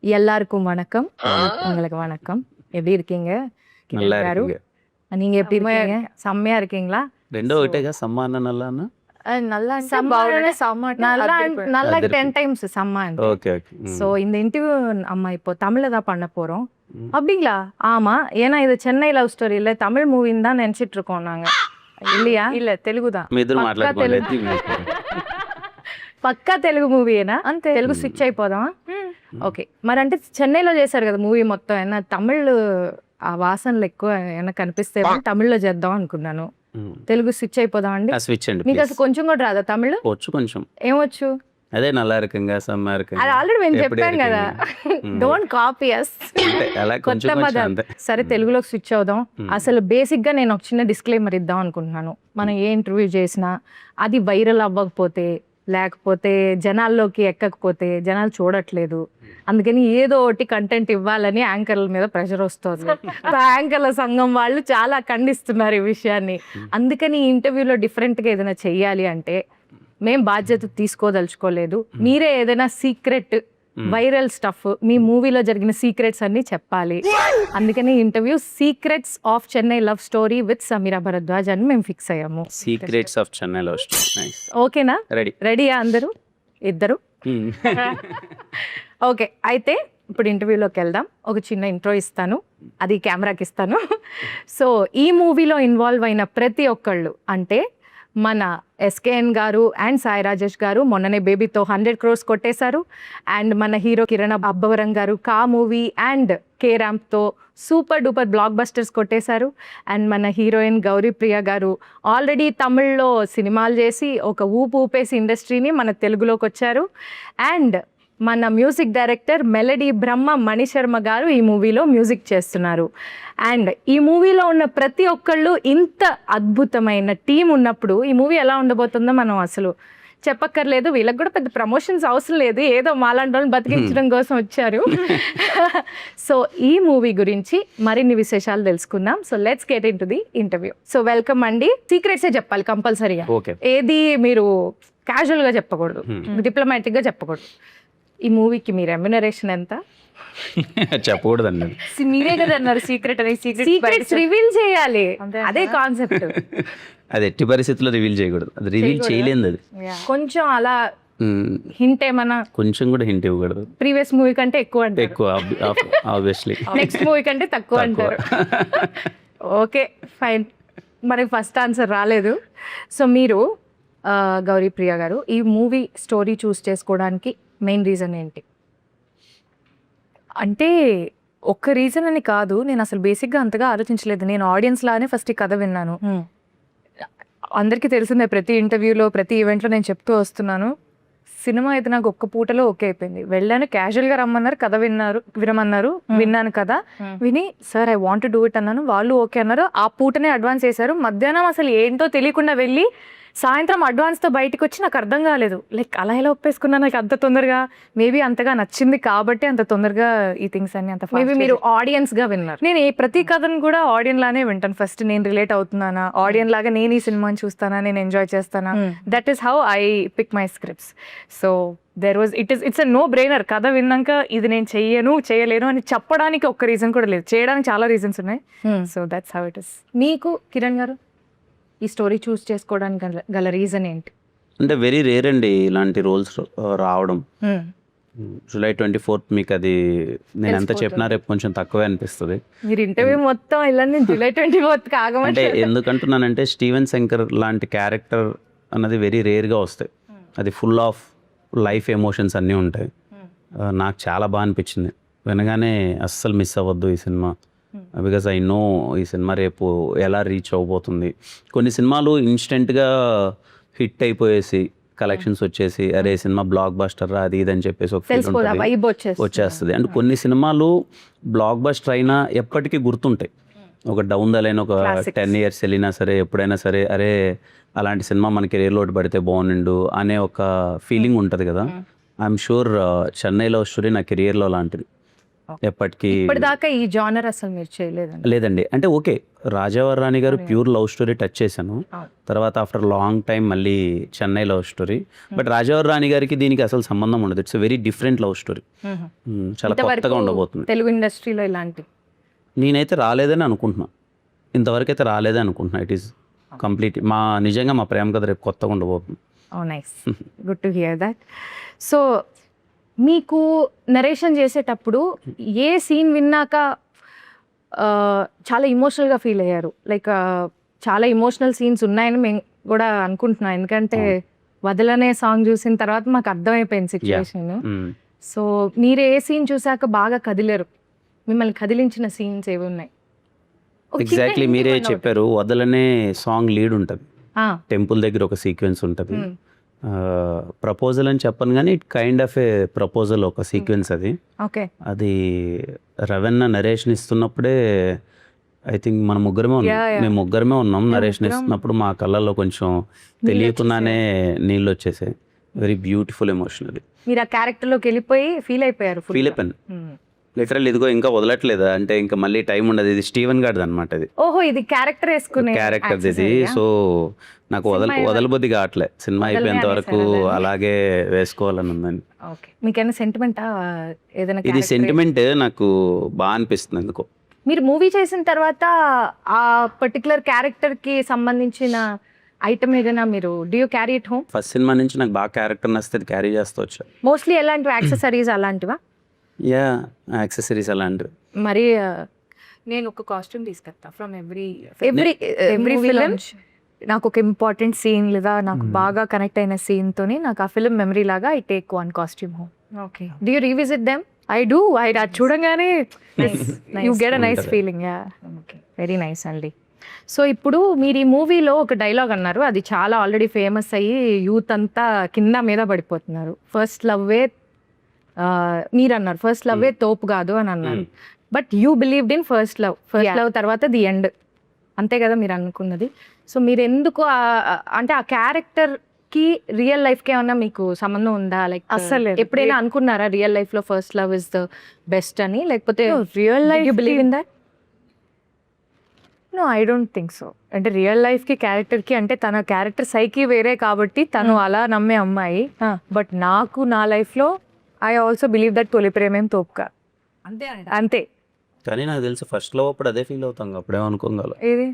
எல்லாருக்கும் வணக்கம். உங்களுக்கு வணக்கம். எப்படி இருக்கீங்க நல்லா கிரண் காரு? இருக்குங்க. நீங்க எப்படி இருக்கீங்க? செம்மையா இருக்கீங்களா? రెండో ఒకటేగా సమ్మాన నల్లానా நல்லா అంటే సమ్మ బాగుండే అంటే సమ్మ అంటే நல்லா అదిరిపోయింది. நல்லா అదిరిపోయింది. 10 டைம்ஸ் செம்ம అంటే. ఓకే ఓకే ஸோ இந்த இன்டர்வியூ நம்ம இப்போ தமிழ்ல தான் பண்ண போறோம். அப்படிங்களா? ஆமா. ஏன்னா இது சென்னை லவ் ஸ்டோரி இல்ல தமிழ் மூவின்னு தான் நினைச்சிட்டு இருக்கோம் நாங்க. இல்லையா? இல்ல తెలుగుదా మీ ఇద్దరు పక్కా మాట్లాడుకోండి తెలుగు. పక్కా తెలుగు మూవీయేనా? అంతే. తెలుగు స్విచ్ అయిపోదామా? ఓకే. మరి అంటే చెన్నైలో చేశారు కదా మూవీ మొత్తం. ఏమన్నా తమిళ్ ఆ వాసనలు ఎక్కువ ఏమన్నా కనిపిస్తే తమిళ్లో చేద్దాం అనుకున్నాను. తెలుగు స్విచ్ అయిపోదాం అండి. స్విచ్ అండి మీకు please. అసలు కొంచెం కూడా రాదా తమిళ్? వచ్చు కొంచెం ఏమొచ్చు? అదే నల్లా இருக்குங்க సమ్మా இருக்குங்க అది ఆల్రెడీ మేము ఎప్పుడు చెప్పాం కదా. இருக்குங்க? డోంట్ కాపీ అస్. అంటే అలా కొంచెం కొత్త కొంచెం మదర్. అంతే సరే తెలుగులోకి స్విచ్ అవుదాం. అసలు బేసిక్ గా నేను ఒక చిన్న డిస్క్లైమర్ ఇద్దాం అనుకుంటున్నాను. మనం ఏ ఇంటర్వ్యూ చేసినా అది వైరల్ అవ్వకపోతే లేకపోతే జనాల్లోకి ఎక్కకపోతే జనాలు చూడట్లేదు, అందుకని ఏదో ఒకటి కంటెంట్ ఇవ్వాలని యాంకర్ల మీద ప్రెషర్ వస్తుంది. యాంకర్ల సంఘం వాళ్ళు చాలా ఖండిస్తున్నారు ఈ విషయాన్ని. అందుకని ఈ ఇంటర్వ్యూలో డిఫరెంట్గా ఏదైనా చెయ్యాలి అంటే మేం బాధ్యత తీసుకోదలుచుకోలేదు. మీరే ఏదైనా సీక్రెట్ వైరల్ స్టఫ్ మీ మూవీలో జరిగిన సీక్రెట్స్ అన్ని చెప్పాలి. అందుకని interview secrets of Chennai love story with Sameera Bharadwaj అని మేము ఫిక్స్ అయ్యాము. Secrets of Chennai love story. Nice. ఓకేనా? రెడీ. రెడీయా అందరూ? ఇద్దరు? ఓకే. అయితే ఇప్పుడు ఇంటర్వ్యూలోకి వెళ్దాం. ఒక చిన్న ఇంట్రో ఇస్తాను, అది కెమెరాకి ఇస్తాను. సో ఈ మూవీలో ఇన్వాల్వ్ అయిన ప్రతి ఒక్కళ్ళు అంటే మన ఎస్కేఎన్ గారు అండ్ సాయి రాజేష్ గారు మొన్ననే బేబీతో 100 crores కొట్టేశారు. అండ్ మన hero Kiran Abbavaram garu Ka movie and K ర్యాంప్తో సూపర్ డూపర్ బ్లాక్ బస్టర్స్ కొట్టేశారు. అండ్ మన హీరోయిన్ గౌరీ ప్రియ గారు ఆల్రెడీ తమిళ్లో సినిమాలు చేసి ఒక ఊపేసి ఇండస్ట్రీని మన తెలుగులోకి వచ్చారు. అండ్ మన music director melody Brahma Mani Sharma గారు ఈ మూవీలో మ్యూజిక్ చేస్తున్నారు. అండ్ ఈ మూవీలో ఉన్న ప్రతి ఒక్కళ్ళు ఇంత అద్భుతమైన టీం ఉన్నప్పుడు ఈ మూవీ ఎలా ఉండబోతుందో మనం అసలు చెప్పక్కర్లేదు. వీళ్ళకి కూడా పెద్ద ప్రమోషన్స్ అవసరం లేదు, ఏదో మాలాంటి వాళ్ళని బతికించడం కోసం వచ్చారు. సో ఈ మూవీ గురించి మరిన్ని విశేషాలు తెలుసుకుందాం. So let's get in to the interview. So welcome అండి. సీక్రెట్సే చెప్పాలి కంపల్సరీగా, ఓకే. ఏది మీరు క్యాజువల్గా చెప్పకూడదు, డిప్లొమాటిక్గా చెప్పకూడదు. ఈ మూవీకి మీ రెమ్యునరేషన్ ఎంత? చెప్పకూడదండి. మీరే కదా అన్నారు సీక్రెట్ అని. సీక్రెట్స్ రివీల్ చేయాలి, అంతే అదే కాన్సెప్ట్. అది ఎట్టి పరిస్థితుల్లో రివీల్ చేయకూడదు, అది రివీల్ చేయలేదు. అది కొంచెం అలా హింట్ ఏమన్నా కొంచెం కూడా హింట్ ఇవ్వకూడదు. ప్రీవియస్ మూవీ కంటే ఎక్కువ అంటే ఎక్కువ ఆబ్వియస్లీ. నెక్స్ట్ మూవీ కంటే తక్కువ అంటారు. Okay fine. మనకి ఫస్ట్ ఆన్సర్ రాలేదు. సో మీరు గౌరీ ప్రియ గారు ఈ మూవీ స్టోరీ చూస్ చేసుకోవడానికి మెయిన్ రీజన్ ఏంటి? అంటే ఒక్క రీజన్ అని కాదు, నేను అసలు బేసిక్గా అంతగా ఆలోచించలేదు. నేను ఆడియన్స్ లానే ఫస్ట్ ఈ కథ విన్నాను. అందరికీ తెలిసిందే, ప్రతి ఇంటర్వ్యూలో ప్రతి ఈవెంట్లో నేను చెప్తూ వస్తున్నాను, సినిమా అయితే నాకు ఒక్క పూటలో ఓకే అయిపోయింది. వెళ్ళాను, క్యాజువల్గా రమ్మన్నారు, కథ వినమన్నారు, విన్నాను కదా, విని sir I want do it అన్నాను. వాళ్ళు ఓకే అన్నారు. ఆ పూటనే అడ్వాన్స్ చేశారు. మధ్యాహ్నం అసలు ఏంటో తెలియకుండా వెళ్ళి సాయంత్రం అడ్వాన్స్తో బయటకు వచ్చి నాకు అర్థం కాలేదు, లైక్ అలా ఎలా ఒప్పేసుకున్నా నాకు అంత తొందరగా. మేబీ అంతగా నచ్చింది కాబట్టి అంత తొందరగా ఈ థింగ్స్ అన్ని అంత మేబీ మీరు ఆడియన్స్గా విన్నారు. నేను ఈ ప్రతి కథను కూడా ఆడియన్ లానే వింటాను. ఫస్ట్ నేను రిలేట్ అవుతున్నానా, ఆడియన్ లాగా నేను ఈ సినిమాని చూస్తానా, నేను ఎంజాయ్ చేస్తానా, that is how I pick my scripts. So there was it's a no brainer. కథ విన్నాక ఇది నేను చేయలేను అని చెప్పడానికి ఒక్క రీజన్ కూడా లేదు, చేయడానికి చాలా రీజన్స్ ఉన్నాయి. So that's how it is. మీకు కిరణ్ గారు ఈ స్టోరీ చూస్ చేసుకోవడానికి గల రీజన్ ఏంటి? అంటే వెరీ రేర్ అండి ఇలాంటి రోల్స్ రావడం. July 24th మీకు అది నేను ఎంత చెప్పినా రేపు కొంచెం తక్కువే అనిపిస్తుంది. మీరు ఇంటర్వ్యూ మొత్తం ఇలా July 24th అంటే కాగమంటే ఎందుకంటున్నానంటే స్టీవెన్ శంకర్ లాంటి క్యారెక్టర్ అన్నది వెరీ రేర్గా వస్తాయి. అది ఫుల్ ఆఫ్ లైఫ్ ఎమోషన్స్ అన్నీ ఉంటాయి. నాకు చాలా బాగా అనిపించింది వినగానే. అస్సలు మిస్ అవ్వద్దు ఈ సినిమా, బికాజ్ ఐ నో ఈ సినిమా రేపు ఎలా రీచ్ అవ్వబోతుంది. కొన్ని సినిమాలు ఇన్స్టెంట్గా హిట్ అయిపోయేసి కలెక్షన్స్ వచ్చేసి అరే సినిమా బ్లాక్ బస్టర్ అది ఇది అని చెప్పేసి ఒక ఫీల్ ఉంటుంది, వచ్చేస్తుంది. అండ్ కొన్ని సినిమాలు బ్లాక్ బస్టర్ అయినా ఎప్పటికీ గుర్తుంటాయి. ఒక డౌన్ ద లైన్ ఒక 10 years వెళ్ళినా సరే ఎప్పుడైనా సరే అరే అలాంటి సినిమా మన కెరీర్లో పడితే బాగుండు అనే ఒక ఫీలింగ్ ఉంటుంది కదా. I'm sure Chennai love story నా కెరియర్లో లాంటిది. ఎప్పటికీ ఇప్పటిదాకా ఈ జానర్ అసలు మీరు చేయలేదండి. లేదండి. అంటే ఓకే, రాజావారి రాణి గారు ప్యూర్ లవ్ స్టోరీ టచ్ చేశాను. తర్వాత ఆఫ్టర్ లాంగ్ టైం మళ్ళీ చెన్నై లవ్ స్టోరీ. బట్ రాజావారి రాణి గారికి దీనికి అసలు సంబంధం ఉండదు. It's very different love story. చాలా కొత్తగా ఉండబోతుంది. తెలుగు ఇండస్ట్రీలో ఇలాంటి నేనైతే రాలేదని అనుకుంటున్నా. ఇంతవరకు అయితే రాలేదని అనుకుంటున్నా. ఇట్ ఈస్ కంప్లీట్ నిజంగా మా ప్రేమ కథ రేపు కొత్తగా ఉండబోతుంది. Nice, good to hear that. So మీకు నరేషన్ చేసేటప్పుడు ఏ సీన్ విన్నాక చాలా ఇమోషనల్గా ఫీల్ అయ్యారు? లైక్ చాలా ఇమోషనల్ సీన్స్ ఉన్నాయని మేము కూడా అనుకుంటున్నాం, ఎందుకంటే వదలనే సాంగ్ చూసిన తర్వాత మాకు అర్థమైపోయింది సిచ్యువేషన్. సో మీరు ఏ సీన్ చూసాక బాగా కదిలేరు? మిమ్మల్ని కదిలించిన సీన్స్ ఏవి ఉన్నాయి? ఎగ్జాక్ట్లీ మీరే చెప్పారు. వదలనే సాంగ్ లీడ్ ఉంటుంది, టెంపుల్ దగ్గర ఒక సీక్వెన్స్ ఉంటుంది. ప్రపోజల్ అని చెప్పను కానీ it kind of A proposal, ఒక సీక్వెన్స్ అది. ఓకే, అది రవెన్న నరేషన్ ఇస్తున్నప్పుడే ఐ థింక్ మన మేము ముగ్గురమే ఉన్నాం. నరేషన్ ఇస్తున్నప్పుడు మా కళ్ళల్లో కొంచెం తెలియకుండానే నీళ్ళు వచ్చేసాయి. వెరీ బ్యూటిఫుల్ ఎమోషన్ అది. మీరు ఆ క్యారెక్టర్లోకి వెళ్ళిపోయి ఫీల్ అయిపోయారు? ఫీల్ అయిపోయాను లిటరల్. ఇదిగో ఇంకా వదలట్లేదా అంటే ఇంకా మళ్ళీ టైం ఉండదు. ఇది స్టీవెన్ గార్డ్ అనమాట. ఇది ఓహో, ఇది క్యారెక్టర్ వేసుకునే క్యారెక్టర్ ఇది. సో నాకు వదలబుద్ధి కావట్లే. సినిమా అయిపోయేంత వరకు అలాగే వేసుకోవాలని ఉందండి. ఓకే, మీకైనా సెంటిమెంటా ఏదైనా? ఇది సెంటిమెంట్ నాకు బాగా అనిపిస్తుంది ఎందుకో. మీరు మూవీ చేసిన తర్వాత ఆ పర్టికులర్ క్యారెక్టర్ కి సంబంధించిన ఐటమ్ ఏదైనా మీరు do you carry it home? First cinema నుంచి నాకు బాగా క్యారెక్టర్ నచ్చితే క్యారీ చేస్తూ వచ్చా. మోస్ట్లీ ఎలాంటివి? యాక్సెసరీస్ అలాంటివా? యా, యాక్సెసరీస్ అలాంటివి. మరి నేను ఒక కాస్ట్యూమ్ తీసుకొస్తా ఫ్రమ్ ఎవ్రీ ఫిల్మ్. నాకు ఒక ఇంపార్టెంట్ సీన్ లేదా నాకు బాగా కనెక్ట్ అయిన సీన్ తోని నాకు ఆ ఫిల్మ్ మెమరీ లాగా I take one costume home. Okay, do you revisit them? I do. అది చూడంగానే you get a nice feeling. Yeah, okay, very nice అండి. సో ఇప్పుడు మీరు ఈ మూవీలో ఒక డైలాగ్ అన్నారు, అది చాలా ఆల్రెడీ ఫేమస్ అయ్యి యూత్ అంతా కింద మీద పడిపోతున్నారు. ఫస్ట్ లవ్వే మీరు అన్నారు, ఫస్ట్ లవ్వే తోపు కాదు అని అన్నారు. But you believed in first love తర్వాత ది ఎండ్, అంతే కదా మీరు అనుకున్నది? సో మీరు ఎందుకు అంటే ఆ క్యారెక్టర్ కి రియల్ లైఫ్ కి ఏమన్నా మీకు సంబంధం ఉందా? లైక్ అస్సలు ఎప్పుడైనా అనుకున్నారా రియల్ లైఫ్ లో first love is the best అని? లేకపోతే real life you believe in that? No, I don't think so. అంటే రియల్ లైఫ్కి క్యారెక్టర్కి అంటే తన క్యారెక్టర్ సైకి వేరే కాబట్టి తను అలా నమ్మే అమ్మాయి. బట్ నాకు నా లైఫ్లో ఐ ఆల్సో బిలీవ్ దట్ తొలి ప్రేమేం తోపుగా అంతే. కానీ నాకు తెలిసి ఫస్ట్ లవ్ అప్పుడు అదే ఫీల్ అవుతాం, అప్పుడేమనుకోగల. ఏది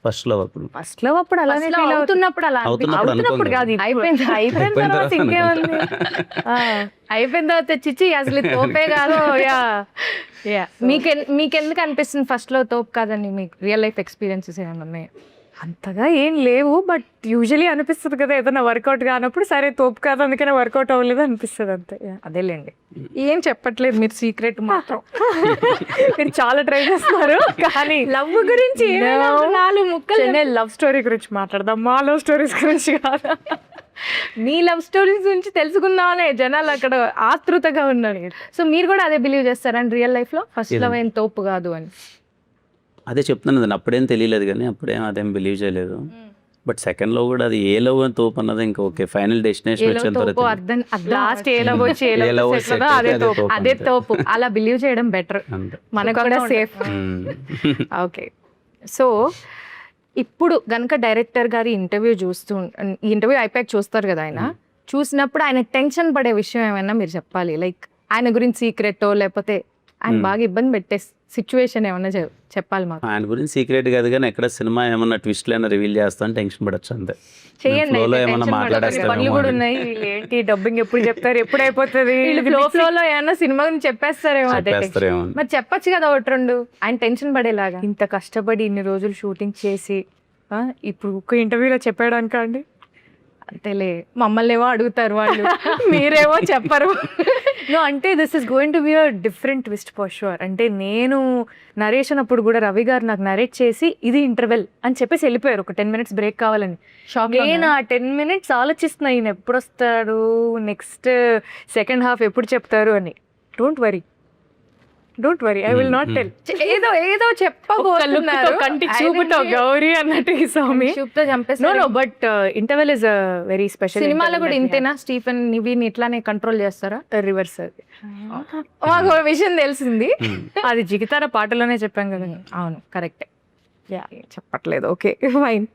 ఫస్ట్ లవ్ అప్పుడు? ఫస్ట్ లవ్ అప్పుడు అలానే feel అవుతున్నప్పుడు అలా అవుతున్నప్పుడు కాదు, అయిపోయింది తర్వాత ఇంకేముంది? అయిపోయిన తర్వాత చిచ్చి అసలు ఇది తోపే కాదు. మీకెందుకు అనిపిస్తుంది ఫస్ట్ లో తోపు కాదని? మీకు రియల్ లైఫ్ ఎక్స్పీరియన్సెస్ ఏమైనా ఉన్నాయి? అంతగా ఏం లేవు, బట్ యూజువలీ అనిపిస్తుంది కదా ఏదైనా వర్కౌట్ కానప్పుడు, సరే తోపు కాదు అందుకనే వర్కౌట్ అవ్వలేదు అనిపిస్తుంది అంతే. అదేలేండి, ఏం చెప్పట్లేదు మీరు సీక్రెట్ మాత్రం. మీరు చాలా ట్రై చేస్తున్నారు కానీ లవ్ గురించి నాలుగు ముక్కలు లవ్ స్టోరీ గురించి మాట్లాడదాం, మా లవ్ స్టోరీస్ గురించి కాదు. మీ లవ్ స్టోరీస్ గురించి తెలుసుకుందామనే జనాలు అక్కడ ఆతృతగా ఉన్నారు. సో మీరు కూడా అదే బిలీవ్ చేస్తారండి రియల్ లైఫ్ లో ఫస్ట్ లవ్ ఏం తోపు కాదు అని? అదే చెప్తున్నాను, అప్పుడేం తెలియలేదు కానీ అప్పుడేం అదేం బిలీవ్ చేయలేదు. బట్ సెకండ్ లో కూడా అది ఏ లవ్ అని తోపు అన్నది ఇంకా ఓకే, ఫైనల్ డెస్టినేషన్ వచ్చేంత లాస్ట్ అదే తోపు అలా బిలీవ్ చేయడం బెటర్, మనకు కూడా సేఫ్. ఓకే, సో ఇప్పుడు గనక డైరెక్టర్ గారి ఇంటర్వ్యూ ఈ ఇంటర్వ్యూ అయిపోయాక చూస్తారు కదా, ఆయన చూసినప్పుడు ఆయన టెన్షన్ పడే విషయం ఏమైనా మీరు చెప్పాలి. లైక్ ఆయన గురించి సీక్రెటో లేకపోతే ఆయన బాగా ఇబ్బంది పెట్టే సిచ్యువేషన్ ఏమన్నా చెప్పాలి మాకు. ఆయన గురించి సీక్రెట్ కాదు కానీ ఎక్కడ సినిమా ఏమన్నా ట్విస్ట్ అయినా రివీల్ చేస్తాను టెన్షన్ పడచ్చు అంతే. చేయండి, ఏమన్నా పనులు కూడా ఉన్నాయి. ఏంటి డబ్బింగ్ ఎప్పుడు చెప్తారు, ఎప్పుడు అయిపోతుంది, ఫ్లో ఏమన్నా సినిమా గురించి చెప్పేస్తారేమో. మరి చెప్పచ్చు కదా ఒకటి రెండు, ఆయన టెన్షన్ పడేలాగా. ఇంత కష్టపడి ఇన్ని రోజులు షూటింగ్ చేసి ఇప్పుడు ఒక్క ఇంటర్వ్యూలో చెప్పాడానిక అండి? అంతేలే, మమ్మల్ని ఏమో అడుగుతారు వాళ్ళు, మీరేమో చెప్పరు. నో, అంటే this is going to be a different twist for sure. అంటే నేను నరేషన్ అప్పుడు కూడా రవి గారు నాకు నరేట్ చేసి ఇది ఇంటర్వెల్ అని చెప్పేసి వెళ్ళిపోయారు, ఒక 10 minutes బ్రేక్ కావాలని. నేను ఆ 10 minutes ఆలోచిస్తున్నా ఈయన ఎప్పుడు వస్తాడు, నెక్స్ట్ సెకండ్ హాఫ్ ఎప్పుడు చెప్తారు అని. Don't worry, don't worry I will not tell. ఏదో ఏదో చెప్పబోతున్నారు, కంటి చూపుతో గౌరీ అన్నట్టు ఈ స్వామి చూపుతో చంపేసి. No but interval is very special. సినిమాలో కూడా ఇంతేనా స్టీఫెన్ నివిని ఇట్లానే కంట్రోల్ చేస్తారా? రివర్స్ అది మాకు ఒక విషయం తెలిసింది. అది జిగితార పాటలోనే చెప్పాం కదా. అవును కరెక్టే. చెప్పట్లేదు, ఓకే ఫైన్.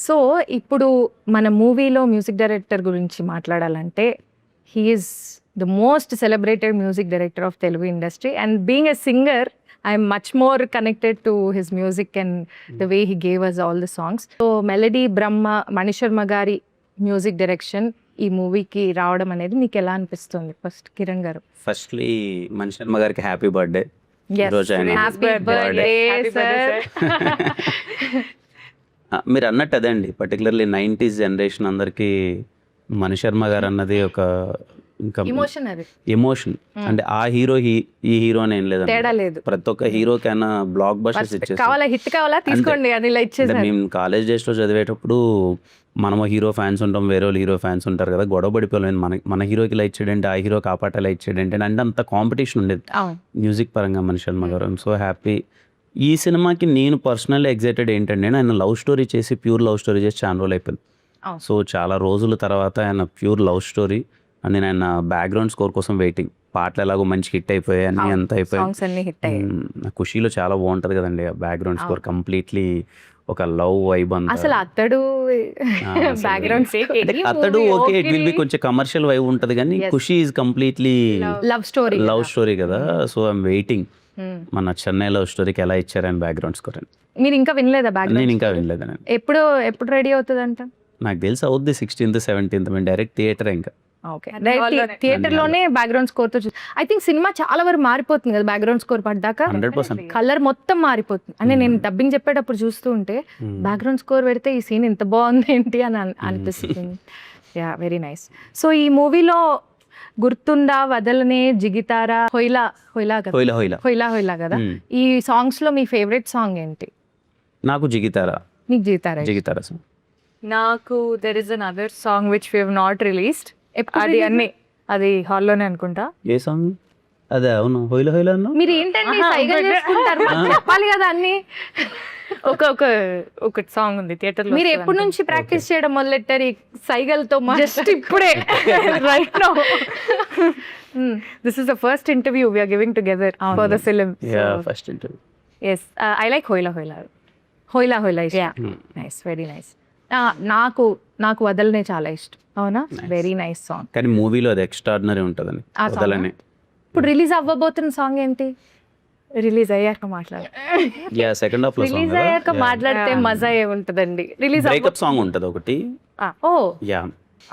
సో ఇప్పుడు మన మూవీలో మ్యూజిక్ డైరెక్టర్ గురించి మాట్లాడాలంటే he's the most celebrated music director of Telugu industry, and being a singer I'm much more connected to his music and the way he gave us all the songs. So melody Brahma Manisharma గారి music direction ఈ మూవీకి రావడం అనేది మీకు ఎలా అనిపిస్తుంది? First Kiran గారు. Firstly Mani Sharma గారికి హ్యాపీ బర్త్డే. Yes. ఈరోజు ఆయన Happy birthday, sir. మీరు అన్నట్టు అదే అండి, పర్టికులర్లీ 90s జనరేషన్ అందరికీ మణిశర్మ గారు అన్నది ఒక ఇంకా ఎమోషన్, అది ఎమోషన్. అంటే ఆ హీరో ఈ హీరో అని ఏం లేదండి, తేడా లేదు. ప్రతి ఒక్క హీరోకైనా బ్లాక్ బస్టర్స్ ఇచ్చేసి. కావాలా హిట్ కావాలా తీసుకోండి అని ఇలా ఇచ్చేసారు. మేము కాలేజ్ డేస్లో చదివేటప్పుడు మనము హీరో ఫ్యాన్స్ ఉంటాం, వేరే వాళ్ళు హీరో ఫ్యాన్స్ ఉంటారు కదా, గొడవ పడిపోలేము. మన హీరోకి ఇలా ఇచ్చాడంటే, ఆ హీరో కాపాట ఇలా ఇచ్చాడంటే, అంటే అంత కాంపిటీషన్ ఉండేది మ్యూజిక్ పరంగా మణిశర్మ గారు. I'm so happy. ఈ సినిమాకి నేను పర్సనల్లీ ఎగ్జైటెడ్ ఏంటంటే, ఆయన లవ్ స్టోరీ చేసి, ప్యూర్ లవ్ స్టోరీ చేసి చాలా రోజులు అయిపోయింది. సో చాలా రోజుల తర్వాత ఆయన ప్యూర్ లవ్ స్టోరీ, అండ్ నేను ఆయన బ్యాక్గ్రౌండ్ స్కోర్ కోసం వెయిటింగ్. పాటలు ఎలాగో మంచి హిట్ అయిపోయాయి, అన్నీ అంత అయిపోయాయి. ఖుషీలో చాలా బాగుంటుంది కదండి ఆ బ్యాక్గ్రౌండ్ స్కోర్, కంప్లీట్లీ ఒక లవ్ వైబ్ అంతా. అసలు అతడు బ్యాక్గ్రౌండ్ అతడు ఓకే, ఇట్ విల్ బి కొంచెం కమర్షియల్ వైబ్ ఉంటుంది, కానీ ఖుషి ఈజ్ కంప్లీట్లీ లవ్ స్టోరీ కదా. సో ఐఎమ్ వెయిటింగ్ మన చెన్నై లవ్ స్టోరీకి ఎలా ఇచ్చారు ఆయన బ్యాక్గ్రౌండ్ స్కోర్ అని. మీరు ఇంకా వినలేదా బ్యాక్గ్రౌండ్? నేను ఇంకా వినలేదండి. ఎప్పుడు రెడీ అవుతుంది అంట? నాకు తెలిసి అవుద్ది 16th 17th. మేము డైరెక్ట్ థియేటర్ ఇంకా థియేటర్ లోనే బ్యాక్గ్రౌండ్ స్కోర్ తో. ఐ థింక్ సినిమా చాలా వరకు మారిపోతుంది కదా బ్యాక్గ్రౌండ్ స్కోర్ పడ్డాక. 100% కలర్ మొత్తం మారిపోతుంది. అంటే నేను డబ్బింగ్ చెప్పేటప్పుడు చూస్తూ ఉంటే బ్యాక్గ్రౌండ్ స్కోర్ పెడితే ఈ సీన్ ఇంత బాగుంది ఏంటి అని అనిపిస్తుంది. Yeah, very nice. సో ఈ మూవీలో గుర్తుందా, వదలనే, జిగితారా, హొయిలా కదా, ఈ సాంగ్స్ లో మీ ఫేవరెట్ సాంగ్ ఏంటి? నాకు జిగితారా. మీకు జిగితారా సాంగ్. నాకు there is another song which we have not released. అది అన్ని అది హాల్లోనే అనుకుంటా. ఏ సాంగ్ అదే? అవును, హొయిలా అన్నా. మీరు ఏంటండి సైగలు చేసుకుంటారు? మాకు చెప్పాలి కదా అన్ని. ఒక సాంగ్ ఉంది థియేటర్ లో. మీరు ఎప్పటి నుంచి ప్రాక్టీస్ చేయడం మొదలెట్టారు ఈ సైగలతో? జస్ట్ ఇప్పుడే, right now. This is the first interview we are giving together for the film. Yeah, first interview. Yes, I like Hoyila. Nice, very nice. నాకు వదలనే చాలా ఇష్టం. అవునా? Very nice song. కానీ మూవీలో అది ఎక్స్ట్రాడినరీ ఉంటుందని వదలనే. ఇప్పుడు రిలీజ్ అవ్వబోతున్న సాంగ్ ఏంటి? రిలీజ్ అయ్యాక మాట్లాడు. యా, సెకండ్ హాఫ్ లో రిలీజ్ అయ్యాక మాట్లాడితే మజా ఏముంటదండి. రిలీజ్ బ్రేకప్ సాంగ్ ఉంటది ఒకటి. ఓ యా,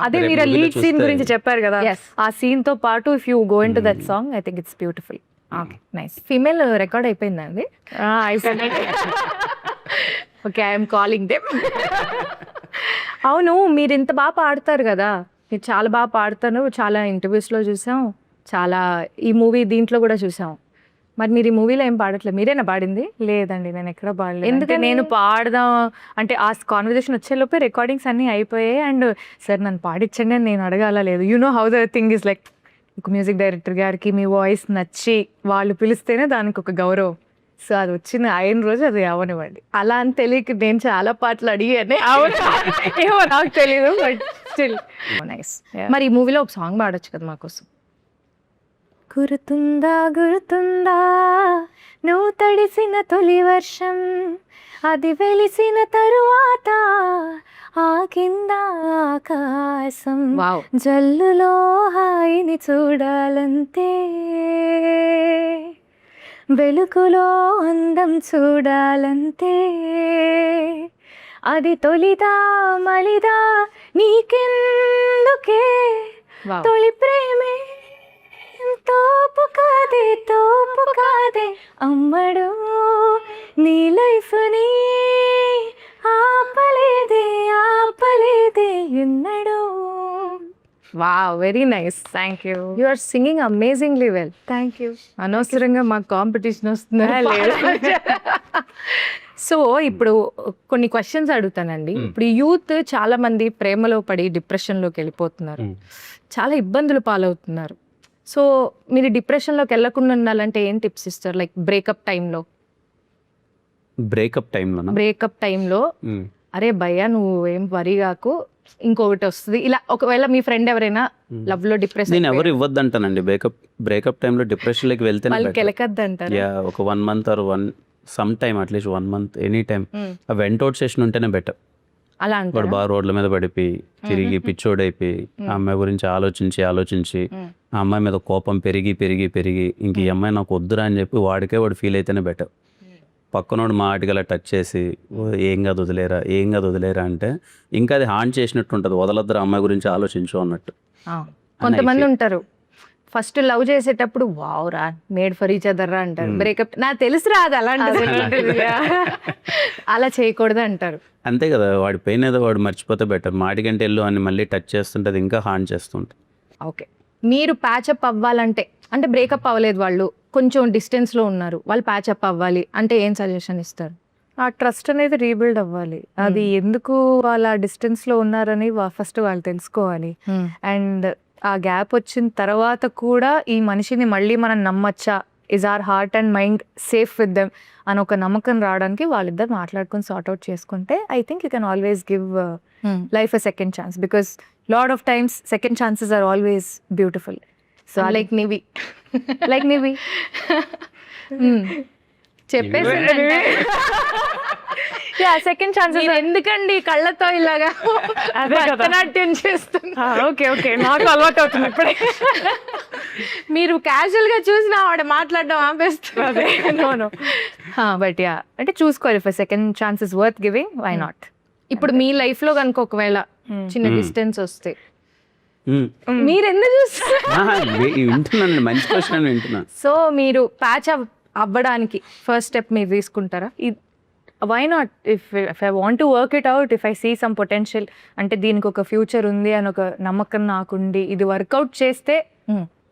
అదే మీరు లీడ్ సీన్ గురించి చెప్పారు కదా, ఆ సీన్ తో పాటు if you go into that song I think it's beautiful. Okay, nice. Female record అయిపోయిందండి? Okay, I'm calling them. అవును, మీరు ఇంత బాగా పాడతారు కదా, మీరు చాలా బాగా పాడతారు. చాలా ఇంటర్వ్యూస్లో చూసాం, చాలా ఈ మూవీ దీంట్లో కూడా చూసాం. మరి మీరు ఈ మూవీలో ఏం పాడట్లేదు? మీరేనా పాడింది? లేదండి, నేను ఎక్కడ పాడలేదు. ఎందుకంటే నేను పాడదాం అంటే ఆ కాన్వర్జేషన్ వచ్చేలోపే రికార్డింగ్స్ అన్నీ అయిపోయాయి. అండ్ సార్ నన్ను పాడించండి అని నేను అడగాల లేదు. You know how the thing is like, ఒక మ్యూజిక్ డైరెక్టర్ గారికి మీ వాయిస్ నచ్చి వాళ్ళు పిలిస్తేనే దానికి ఒక గౌరవం. సో అది వచ్చిన ఆయన రోజు అది అవనివ్వండి. అలా అని తెలియక నేను చాలా పాటలు అడిగానే. ఏమో నాకు తెలియదు, బట్ స్టిల్ నైస్. మరి ఈ మూవీలో ఒక సాంగ్ పాడొచ్చు కదా మాకోసం? గుర్తుందా నువ్వు తడిసిన తొలి వర్షం, అది వెలిసిన తరువాత ఆ కింద ఆకాశం, జల్లులో హాయిని చూడాలంతే, వెలుగులో అందం చూడాలంతే, అది తొలిదా మలిదా నీకెందుకే, తొలి ప్రేమే తోపు కాదే అమ్మడు, నీ లైఫ్ ని ఆపలేదే ఎన్నడు. Wow, very nice. Thank you. You are singing amazingly well. Thank you. అనవసరంగా మాకు కాంపిటీషన్ వస్తుంది. సో ఇప్పుడు కొన్ని క్వశ్చన్స్ అడుగుతానండి. ఇప్పుడు యూత్ చాలా మంది ప్రేమలో పడి డిప్రెషన్లోకి వెళ్ళిపోతున్నారు, చాలా ఇబ్బందులు పాలవుతున్నారు. సో మీరు డిప్రెషన్లోకి వెళ్ళకుండా ఉండాలంటే ఏం టిప్స్ ఇస్తారు? లైక్ బ్రేకప్ టైంలో బ్రేకప్ టైంలో అరే భయ్యా నువ్వు ఏం వరి కాకు, ఇంకొకటి వస్తుంది ఇలా. ఒకవేళ మీ ఫ్రెండ్ ఎవరైనా లవ్ లో డిప్రెషన్ నేను ఎవరు ఇవ్వద్దంటానండి. బ్రేకప్ టైంలో డిప్రెషన్లోకి వెళ్తే వాళ్ళకి వెళ్ళకద్దు అంటారు. ఒక 1 month or some time at least 1 month any time ఆ వెంటౌట్ సెషన్ ఉంటేనే బెటర్. అలా వాడు అంటారు. బాగా రోడ్ల మీద పడిపోయి తిరిగి పిచ్చోడైపోయి ఆ అమ్మాయి గురించి ఆలోచించి ఆ అమ్మాయి మీద కోపం పెరిగి ఇంక ఈ అమ్మాయి నాకు వద్దురా అని చెప్పి వాడు ఫీల్ అయితేనే బెటర్. పక్కనోడు మాటిగలా టచ్ చేసి ఏం కాదు వదిలేరా అంటే ఇంకా అది హార్న్ చేసినట్టు ఉంటుంది. వదలొద్దురా అమ్మాయి గురించి ఆలోచించు అన్నట్టు. కొంతమంది ఉంటారు ఫస్ట్ లవ్ చేసేటప్పుడు వావురా మేడ్ ఫర్ ఈచ్ అదర్ రా అంటారు. బ్రేకప్ నాకు తెలుసురా అది అలాంటిది అలా చేయకూడదు అంటారు. అంతే కదా, వాడి పెయిన్ ఏదో వాడు మర్చిపోతే బెటర్. మాటికంటే వెళ్ళు అని మళ్ళీ టచ్ చేస్తుంటే అది ఇంకా హార్న్ చేస్తుంటుంది. ఓకే, మీరు ప్యాచప్ అవ్వాలంటే, అంటే బ్రేకప్ అవ్వలేదు వాళ్ళు, కొంచెం డిస్టెన్స్లో ఉన్నారు, వాళ్ళు ప్యాచప్ అవ్వాలి అంటే ఏం సజెషన్ ఇస్తారు? ఆ ట్రస్ట్ అనేది రీబిల్డ్ అవ్వాలి. అది ఎందుకు వాళ్ళ డిస్టెన్స్లో ఉన్నారని ఫస్ట్ వాళ్ళు తెలుసుకోవాలి. అండ్ ఆ గ్యాప్ వచ్చిన తర్వాత కూడా ఈ మనిషిని మళ్ళీ మనం నమ్మచ్చా, is our heart and mind safe with them అని ఒక నమ్మకం రావడానికి వాళ్ళిద్దరు మాట్లాడుకుని సార్ట్అవుట్ చేసుకుంటే I think you can always give life a second chance, because lot of times second chances are always beautiful. So like Nivi చెప్పేసి సెకండ్ ఛాన్సెస్ ఎందుకండి కళ్ళతో ఇలాగా భరతనాట్యం చేస్తున్నా? ఓకే నాకు అలవాటు అవుతుంది ఇప్పుడే. మీరు క్యాజువల్ గా చూసినా ఆవిడ మాట్లాడడం ఆపేస్తున్నారు. బట్ యా అంటే చూసుకోవాలి, for second chance is worth giving, why not. ఇప్పుడు మీ లైఫ్ లో కనుక ఒకవేళ చిన్న డిస్టెన్స్ వస్తే మీరు ఎందుకు చూస్తారు? వింటున్నాను, మంచి క్వశ్చన్ వింటున్నాను. సో మీరు ప్యాచ్ అవ్వడానికి ఫస్ట్ స్టెప్ మీరు తీసుకుంటారా? Why not? If I want to work it out, if I see some potential, అంటే దీనికి ఒక ఫ్యూచర్ ఉంది అని ఒక నమ్మకం నాకుండి ఇది వర్కౌట్ చేస్తే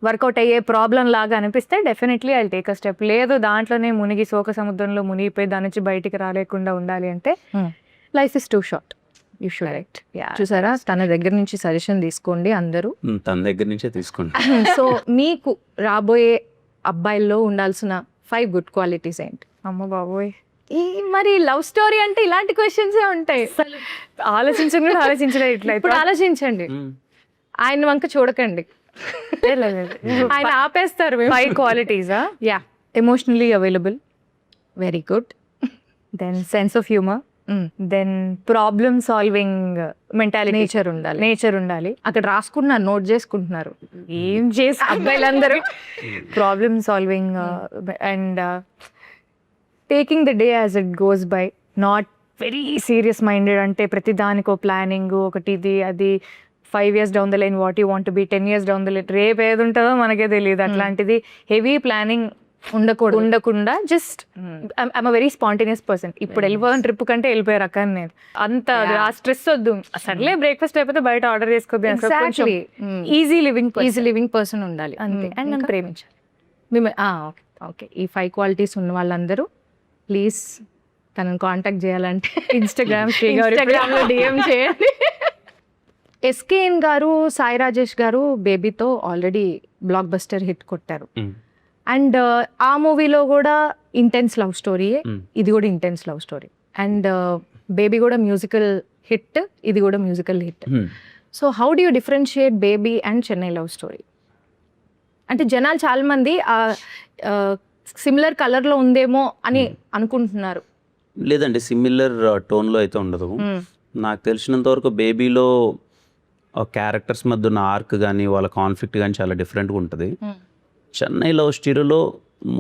వర్కౌట్ అయ్యే ప్రాబ్లం లాగా అనిపిస్తే definitely I take a step. లేదు దాంట్లోనే మునిగి శోక సముద్రంలో మునిగిపోయి దాని నుంచి బయటికి రాలేకుండా ఉండాలి అంటే life is two short. You should write. చూసారా, తన దగ్గర నుంచి సజెషన్ తీసుకోండి అందరూ. తన దగ్గర నుంచే తీసుకోండి. సో మీకు రాబోయే అబ్బాయిల్లో ఉండాల్సిన 5 గుడ్ క్వాలిటీస్ ఏంటి? అమ్మ బాబోయ్, మరి లవ్ స్టోరీ అంటే ఇలాంటి క్వశ్చన్స్ ఉంటాయి. ఆలోచించడం ఇట్లా ఇప్పుడు ఆలోచించండి, ఆయన వంక చూడకండి, ఆయన ఆపేస్తారు. 5 క్వాలిటీసా? Yeah, emotionally available, very good. Then sense of humour, then problem solving mentality, nature ఉండాలి. అక్కడ రాసుకుంటున్నారు, నోట్ చేసుకుంటున్నారు. ఏం చేసి అబ్బాయిలందరూ problem solving and taking the day as it goes by, not very serious minded. అంటే ప్రతి దానికో ప్లానింగ్ ఒకటి, ఇది అది 5 years down the line what you want be, 10 years down the line రేపు ఏది ఉంటుందో మనకే తెలియదు. అట్లాంటిది హెవీ ప్లానింగ్ ఉండకుండా just I'm a very spontaneous person. ఇప్పుడు వెళ్ళిపోదాం ట్రిప్ కంటే వెళ్ళిపోయే రకాన్ని నేను. అంత ఆ స్ట్రెస్ వద్దు, సర్లే బ్రేక్ఫాస్ట్ అయిపోతే బయట ఆర్డర్ చేసుకోద్దు. ఈజీ లివింగ్ పర్సన్ ఉండాలి అంతే. అండ్ నన్ను ప్రేమించాలి. ఓకే, ఈ 5 క్వాలిటీస్ ఉన్న వాళ్ళందరూ ప్లీజ్ తనను కాంటాక్ట్ చేయాలంటే ఇన్స్టాగ్రామ్లో డిఎం చేయండి. ఎస్కేఎన్ గారు, సాయి రాజేష్ గారు బేబీతో ఆల్రెడీ బ్లాక్ బస్టర్ హిట్ కొట్టారు. అండ్ ఆ మూవీలో కూడా ఇంటెన్స్ లవ్ స్టోరీయే, ఇది కూడా intense love story. And baby కూడా మ్యూజికల్ హిట్, ఇది కూడా musical hit. So how do you differentiate baby and Chennai love story? అంటే జనాలు చాలా మంది సిమిలర్ కలర్లో ఉందేమో అని అనుకుంటున్నారు. లేదండి, సిమిలర్ టోన్లో అయితే ఉండదు. నాకు తెలిసినంత వరకు బేబీలో క్యారెక్టర్స్ మధ్య ఉన్న ఆర్క్ కానీ వాళ్ళ కాన్ఫ్లిక్ట్ కానీ చాలా డిఫరెంట్గా ఉంటుంది. చెన్నై లవ్ స్టోరీలో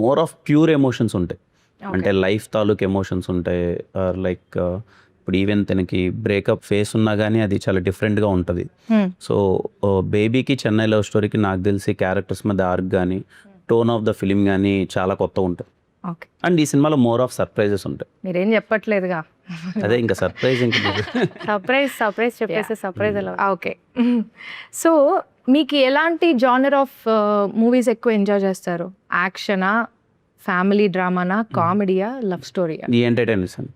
మోర్ ఆఫ్ ప్యూర్ ఎమోషన్స్ ఉంటాయి. అంటే లైఫ్ తాలూకు ఎమోషన్స్ ఉంటాయి. లైక్ ఇప్పుడు ఈవెన్ తనకి బ్రేకప్ ఫేస్ ఉన్నా కానీ అది చాలా డిఫరెంట్గా ఉంటుంది. సో బేబీకి చెన్నై లవ్ స్టోరీకి నాకు తెలిసి క్యారెక్టర్స్ మధ్య ఆర్క్ కానీ టోన్ ఆఫ్ ద ఫిలిం కానీ చాలా కొత్త ఉంటుంది. అండ్ ఈ సినిమాలో మోర్ ఆఫ్ సర్ప్రైజెస్ ఉంటాయి. మీరేం చెప్పట్లేదుగా, అదే ఇంకా సర్ప్రైజ్. సర్ప్రైజ్ చెప్పేసి సర్ప్రైజ్ అలా. ఓకే, సో మీకు ఎలాంటి జానర్ ఆఫ్ మూవీస్ ఎక్కువ ఎంజాయ్ చేస్తారు? యాక్షనా, ఫ్యామిలీ డ్రామానా, కామెడీయా, లవ్ స్టోరీయా? ఈ ఎంటర్టైనర్స్ అండి,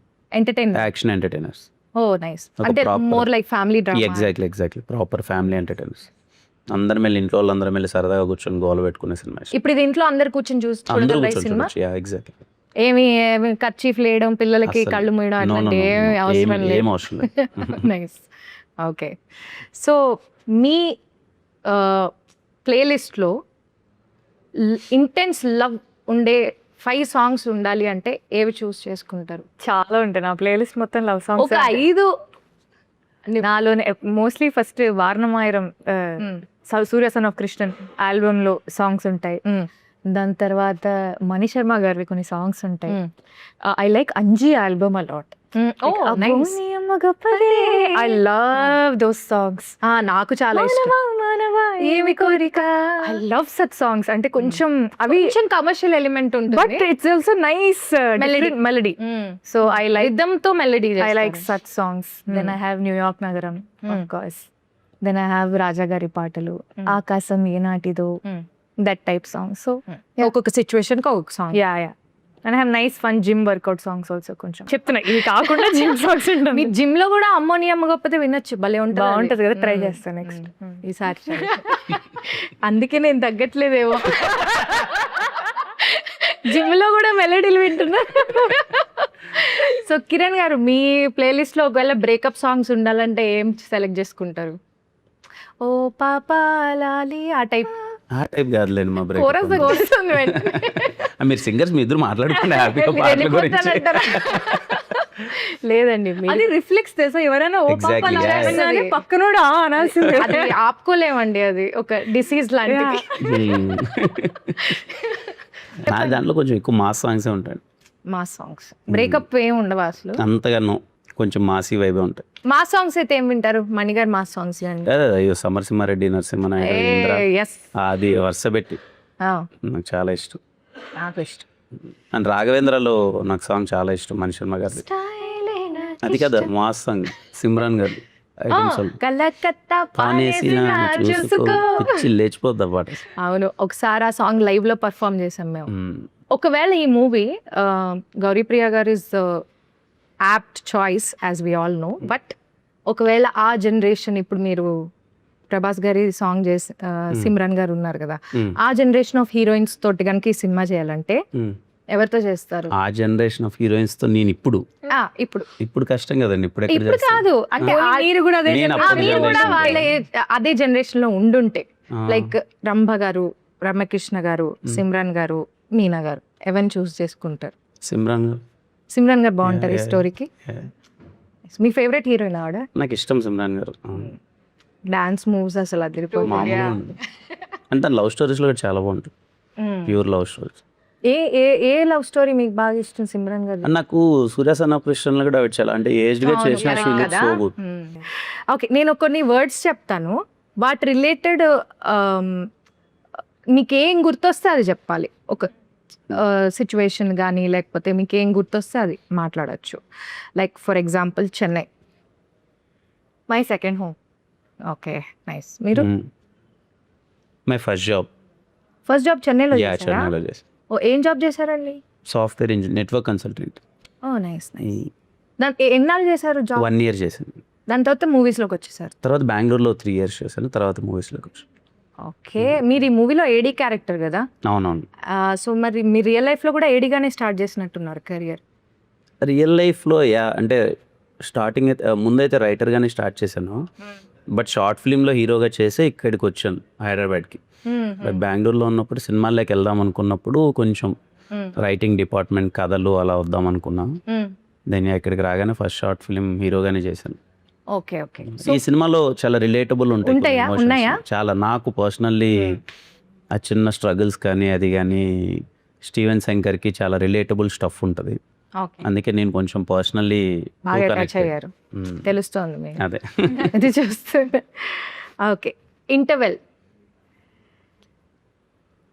యాక్షన్ ఎంటర్టైనర్స్. ఓ నైస్. అంటే more like family drama. Exactly proper family entertainers. అందరం వెళ్ళి ఇంట్లో వాళ్ళందరం వెళ్ళి సరదాగా కూర్చొని గోల పెట్టుకునే సినిమా ఇష్టం. ఇప్పుడు ఇది ఇంట్లో అందరు కూర్చొని అందరూ చూసుకోవడం కూర్చొని సినిమా. చూడొచ్చు. ఎగ్జాక్ట్లీ. ఏమి కర్చీఫ్ లేయడం, పిల్లలకి కళ్ళు మూయడం అట్లాంటి ఏమి అవసరం ఏం లేదు. అవసరం లేదు. నైస్. ఓకే, సో మీ ప్లేలిస్ట్లో ఇంటెన్స్ లవ్ ఉండే 5 సాంగ్స్ ఉండాలి అంటే ఏవి చూస్ చేసుకుంటారు? చాలా ఉంటాయి నా ప్లేలిస్ట్ మొత్తం లవ్ సాంగ్స్. ఒక 5. నాలోనే mostly first Vaaranam Aayiram Surya son of Krishnan album లో సాంగ్స్ ఉంటాయి. దాని తర్వాత మణి శర్మ గారివి కొన్ని సాంగ్స్ ఉంటాయి. I like Anji album a lot. I love those songs. నాకు చాలా ఇష్టం. ఏమి కోరిక, ఐ లవ్ సచ్ సాంగ్స్. అంటే కొంచెం అవి కొంచెం కమర్షియల్ ఎలిమెంట్ బట్ ఉంటుంది, it's also nice melody. So I like rhythm తో melody. I like such songs. Then I have New York Nagaram, of course. Then I have Raja Gari Paatalu, Akasam Yenatido, that type song. So ఒక్కొక్క situation కి ఒక్కొక్క song. yeah. And I have nice fun gym workout songs also. కొంచెం చెప్తున్నా ఇవి కాకుండా gym songs మీ ఉంటుంది. Gym లో కూడా అమ్మోనియం గొప్పతే వినొచ్చు, భలే ఉంటుంది. బాగుంటది కదా, ట్రై చేస్తాను నెక్స్ట్ ఈసారి. అందుకే నేను తగ్గట్లేదేమో, జిమ్ లో కూడా మెలడీలు వింటున్నా. సో కిరణ్ గారు, మీ ప్లేలిస్ట్ లో ఒకవేళ బ్రేకప్ సాంగ్స్ ఉండాలంటే ఏం సెలెక్ట్ చేసుకుంటారు? ఓ పాపా లాలి ఆ టైప్. ఆ టైప్ కాదులేండి మా బ్రేక్. కోరస్ వస్తుంది వెంటనే. మీరు సింగర్స్ మీ ఇద్దరు మాట్లాడుకుంటే హ్యాపీగా పాటల గురించి. వెళ్ళిపోతానంటారా? లేదండి, అది రిఫ్లెక్స్ తెలుసా, ఎవరైనా ఓ Exactly, పాప yeah. అనగానే పక్కనోడు ఆ అనాల్సిందే. అది ఆపుకోలేమండి, అది ఒక డిసీజ్ లాంటిది. నా దాంట్లో కొంచెం ఎక్కువ మాస్ సాంగ్సే ఉంటాయి. మా సాంగ్స్ బ్రేకప్ ఏం ఉండవు అసలు. అంతగానో కొంచెం మాసీ వైబే ఉంటాయి. మా సాంగ్స్ అయితే ఏం వింటారు? మణిగారు మా సాంగ్స్ అండి. అదే అయ్యో సమరసింహారెడ్డి, నరసింహనాయుడు, ఇంద్ర, ఎస్, అది వరుస పెట్టి నాకు చాలా ఇష్టం. నాకు ఇష్టం. అండ్ రాఘవేంద్రలో నాకు సాంగ్ చాలా ఇష్టం, మణి శర్మ గారి. అది కదా మాస్ సాంగ్, సిమ్రాన్ గారు ఐటమ్ సాంగ్. కలకత్తా పానేసిన చూసుకో, పిచ్చి లేచిపోద్ది ఆ పాట. అవును, ఒకసారి ఆ సాంగ్ లైవ్ లో పర్ఫామ్ చేసాం మేము. ఒకవేళ ఈ మూవీ గౌరీప్రియ గారు is apt choice as we all know, but ఒకవేళ ఆ జనరేషన్, ఇప్పుడు మీరు ప్రభాస్ గారి సాంగ్ చేసి సిమ్రాన్ గారు ఉన్నారు కదా, ఆ జనరేషన్ ఆఫ్ హీరోయిన్స్ తోటి కనుక ఈ సినిమా చేయాలంటే ఎవరితో చేస్తారు? ఆ జనరేషన్ ఆఫ్ హీరోయిన్స్ తో నేను ఇప్పుడు కష్టం కదండి. ఇప్పుడు ఎక్కడ ఇప్పుడు కాదు అంటే మీరు కూడా అదే నేను చెప్పారు. అప్పుడు మీరు కూడా generation వాళ్ళే అదే జనరేషన్ లో ఉండుంటే, లైక్ రంభ గారు, రమ్యకృష్ణ గారు, సిమ్రాన్ గారు, మీనా గారు, ఎవరిని చూస్ చేసుకుంటారు? సిమ్రాన్ గారు. సిమ్రాన్ గారు బాగుంటారు ఈ స్టోరీకి. మీ ఫేవరెట్ హీరోయిన్ ఆవిడ? నాకు ఇష్టం సిమ్రాన్ గారు. డాన్స్ మూవ్స్ అసలు అదిరిపోతుంది. మామూలుగా ఉంది. అంటే లవ్ స్టోరీస్ లో కూడా చాలా బాగుంటుంది, ప్యూర్ లవ్ స్టోరీస్. ఏ ఏ ఏ లవ్ స్టోరీ మీకు బాగా ఇష్టం సిమ్రాన్ గారు? నాకు సూర్య సన్ ఆఫ్ కృష్ణ లో కూడా చాలా అంటే ఏజ్డ్ గా చేసిన she looks so good. Okay, నేను కొన్ని వర్డ్స్ చెప్తాను, వాటి రిలేటెడ్ మీకేం గుర్తొస్తే అది చెప్పాలి. ఒక సిచ్యువేషన్ కానీ లేకపోతే మీకు ఏం గుర్తొస్తే అది మాట్లాడచ్చు. Like for example Chennai, my second home. Okay, nice. మీరు my first job. First job చెన్నైలో చేశారా? చెన్నైలో చేశాను. ఓ, ఏం జాబ్ చేశారండి? Software engineer, network consultant. Oh nice nice. దాని ఎన్నాళ్ళు చేశారు జాబ్? 1 year చేశాను. దాని తర్వాత మూవీస్లోకి వచ్చేసారు. తర్వాత బెంగళూరులో 3 years చేశాను, తర్వాత మూవీస్లోకి వచ్చాను. ఓకే, మీరు ఈ మూవీలో ఏడీ క్యారెక్టర్ కదా? అవునవును. సో మరి మీ రియల్ లైఫ్లో కూడా ఏడీగానే స్టార్ట్ చేసినట్టున్నారు కెరియర్. రియల్ లైఫ్లో అంటే స్టార్టింగ్ అయితే ముందైతే రైటర్గానే స్టార్ట్ చేశాను, బట్ షార్ట్ ఫిల్మ్లో హీరోగా చేసి ఇక్కడికి వచ్చాను హైదరాబాద్కి. బట్ బెంగళూరులో ఉన్నప్పుడు సినిమాల్లోకి వెళ్దాం అనుకున్నప్పుడు కొంచెం రైటింగ్ డిపార్ట్మెంట్, కథలు అలా వద్దాం అనుకున్నాను. దెన్ ఇక్కడికి రాగానే ఫస్ట్ షార్ట్ ఫిల్మ్ హీరోగానే చేశాను. Okay okay. ఈ సినిమాలో చాలా రిలేటబుల్ ఉంటాయి, ఉన్నాయా? చాలా. నాకు పర్సనల్లీ ఆ చిన్న స్ట్రగుల్స్ కానీ అది కానీ స్టీవెన్ శంకర్కి చాలా రిలేటబుల్ స్టఫ్ ఉంటుంది. అందుకే నేను కొంచెం పర్సనల్లీ బాగా టచ్ అయ్యారు, తెలుస్తోంది మీకు. అదే అది చూస్తుంటే. Okay, interval,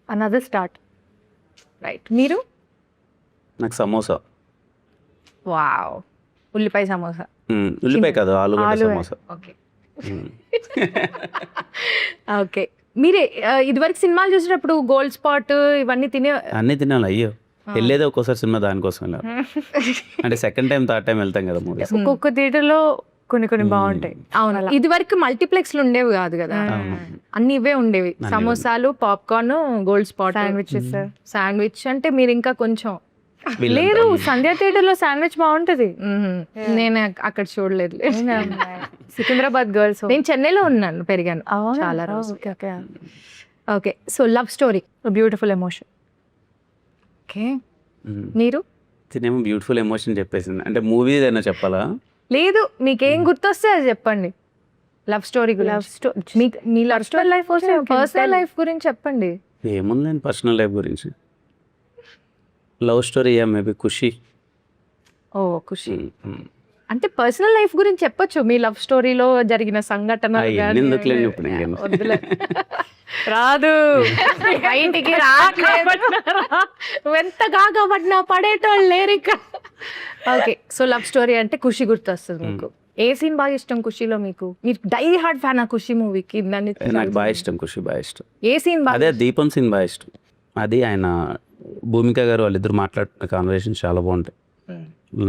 another start, right. మీరు? నాకు సమోసా. వావ్, ఉల్లిపాయ సమోసా. ఉల్లిపాయ కాదు, ఆలుగడ్డ సమోసా. Okay okay. మీరే ఇదివరకు సినిమాలు చూసినప్పుడు గోల్డ్ స్పాట్ ఇవన్నీ అన్నీ తినాలి. అయ్యో, వెళ్ళేదే ఒక్కోసారి సినిమా దానికోసం వెళ్ళాలి. అంటే సెకండ్ టైం థర్డ్ టైం వెళ్తాం కదా మూవీస్. ఒక్కొక్క థియేటర్లో కొన్ని బాగుంటాయి. అవును, ఇది వరకు మల్టీప్లెక్స్లు ఉండేవి కాదు కదా, అన్ని ఇవే ఉండేవి. సమోసాలు, పాప్కార్న్, గోల్డ్ స్పాట్, శాండ్విచ్ అంటే మీరు ఇంకా కొంచెం లేదు, సంధ్యా థియేటర్ లో శాండ్విచ్ బాగుంటది. నేను అక్కడ చూడలేదు. సికింద్రాబాద్ గర్ల్స్. నేను చెన్నైలో ఉన్నాను, పెరిగాను చాలా రోజు. Okay, so love story, beautiful emotion. Okay, మీరు తినేమో బ్యూటిఫుల్ ఎమోషన్ చెప్పేసింది. అంటే మూవీ ఏదైనా చెప్పాలా? లేదు, మీకేం గుర్తొస్తే అది చెప్పండి. లవ్ స్టోరీ, లవ్ స్టోరీ, మీ love story life, personal life గురించి చెప్పండి. ఏముందండి పర్సనల్ లైఫ్ గురించి? Love story maybe Khushi. ఓ ఖుషి, అంటే పర్సనల్ లైఫ్ గురించి చెప్పొచ్చు. మీ లవ్ స్టోరీలో జరిగిన సంఘటన రాదు, బయటికి ఎంత కాకపడినా పడేటోళ్ళు లేరు ఇక్కడ. ఓకే, సో లవ్ స్టోరీ అంటే ఖుషి గుర్తొస్తుంది మీకు. ఏ సీన్ బాగా ఇష్టం ఖుషిలో మీకు? మీరు డై హార్డ్ ఫ్యాన్ ఆ ఖుషి మూవీకి? దాన్ని నాకు బాగా ఇష్టం, ఖుషి బాగా ఇష్టం. ఏ సీన్ బాగా? అదే దీపం సీన్ బాగా ఇష్టం. అది ఆయన భూమిక గారు వాళ్ళిద్దరు మాట్లాడుతున్న కాన్వర్సేషన్ చాలా బాగుంటాయి.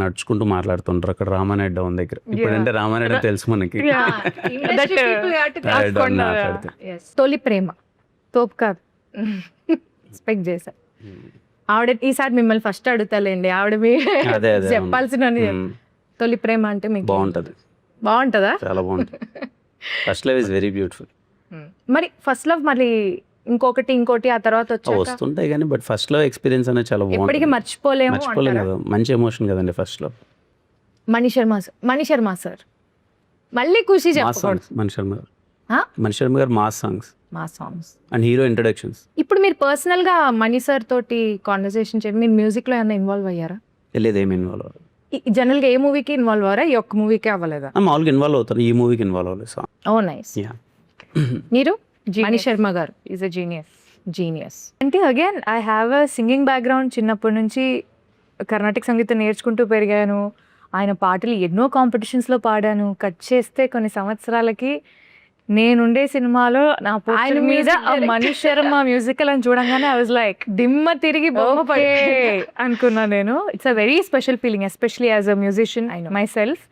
నడుచుకుంటూ మాట్లాడుతుంటారు అక్కడ రామానాయుడు డౌన్ దగ్గర. ఇప్పుడంటే రామానాయుడు తెలుసు మనకి. తొలి ప్రేమ తోపు కాదు, ఎక్స్పెక్ట్ చేశా. ఆవిడ ఈసారి మిమ్మల్ని ఫస్ట్ అడుగుతాలేండి, ఆవిడ చెప్పాల్సిన. తొలి ప్రేమ అంటే మీకు బాగుంటది. బాగుంటుందా? చాలా బాగుంటుంది. First love is very beautiful. మరి ఫస్ట్ లవ్ మళ్ళీ ఇంకోటి ఆ తర్వాత వస్తుంటాయి కానీ బట్ ఫస్ట్ లవ్ ఎక్స్పీరియన్స్ అనేది చాలా ఎప్పటికీ మర్చిపోలేము కదా. మంచి ఎమోషన్ కదండి first love. Mani Sharma sir మళ్ళీ ఖుషి చెప్పకూడదు. మణి శర్మ గారు mass songs and hero introductions. ఇప్పుడు మీరు పర్సనల్ గా మణి సార్ తోటి కాన్వర్సేషన్ చేయండి. మీరు మ్యూజిక్ లో ఏమైనా ఇన్వాల్వ్ అయ్యారా? లేదు, ఏమి ఇన్వాల్వ్ అవ్వలేదు. జనరల్ గా ఏ మూవీకి ఇన్వాల్వ్ అవ్వరా? ఈ ఒక్క మూవీకి అవ్వలేదా? మామూలుగా ఇన్వాల్వ్ అవుతాను, ఈ మూవీకి ఇన్వాల్వ్ అవ్వలేదు. ఓ నైస్. మీరు? మణి శర్మ గారు ఈజ్ అ జీనియస్. అంటే again I have a singing background. చిన్నప్పటి నుంచి కర్ణాటక సంగీతం నేర్చుకుంటూ పెరిగాను. ఆయన పాటలు ఎన్నో కాంపిటీషన్స్లో పాడాను. కట్ చేస్తే కొన్ని సంవత్సరాలకి నేనుండే సినిమాలో నా ఆయన మీద మణి శర్మ మ్యూజికల్ అని చూడంగానే ఐ వాజ్ లైక్ దిమ్మ తిరిగి అనుకున్నా నేను. It's a very special feeling, especially as a musician I know my self.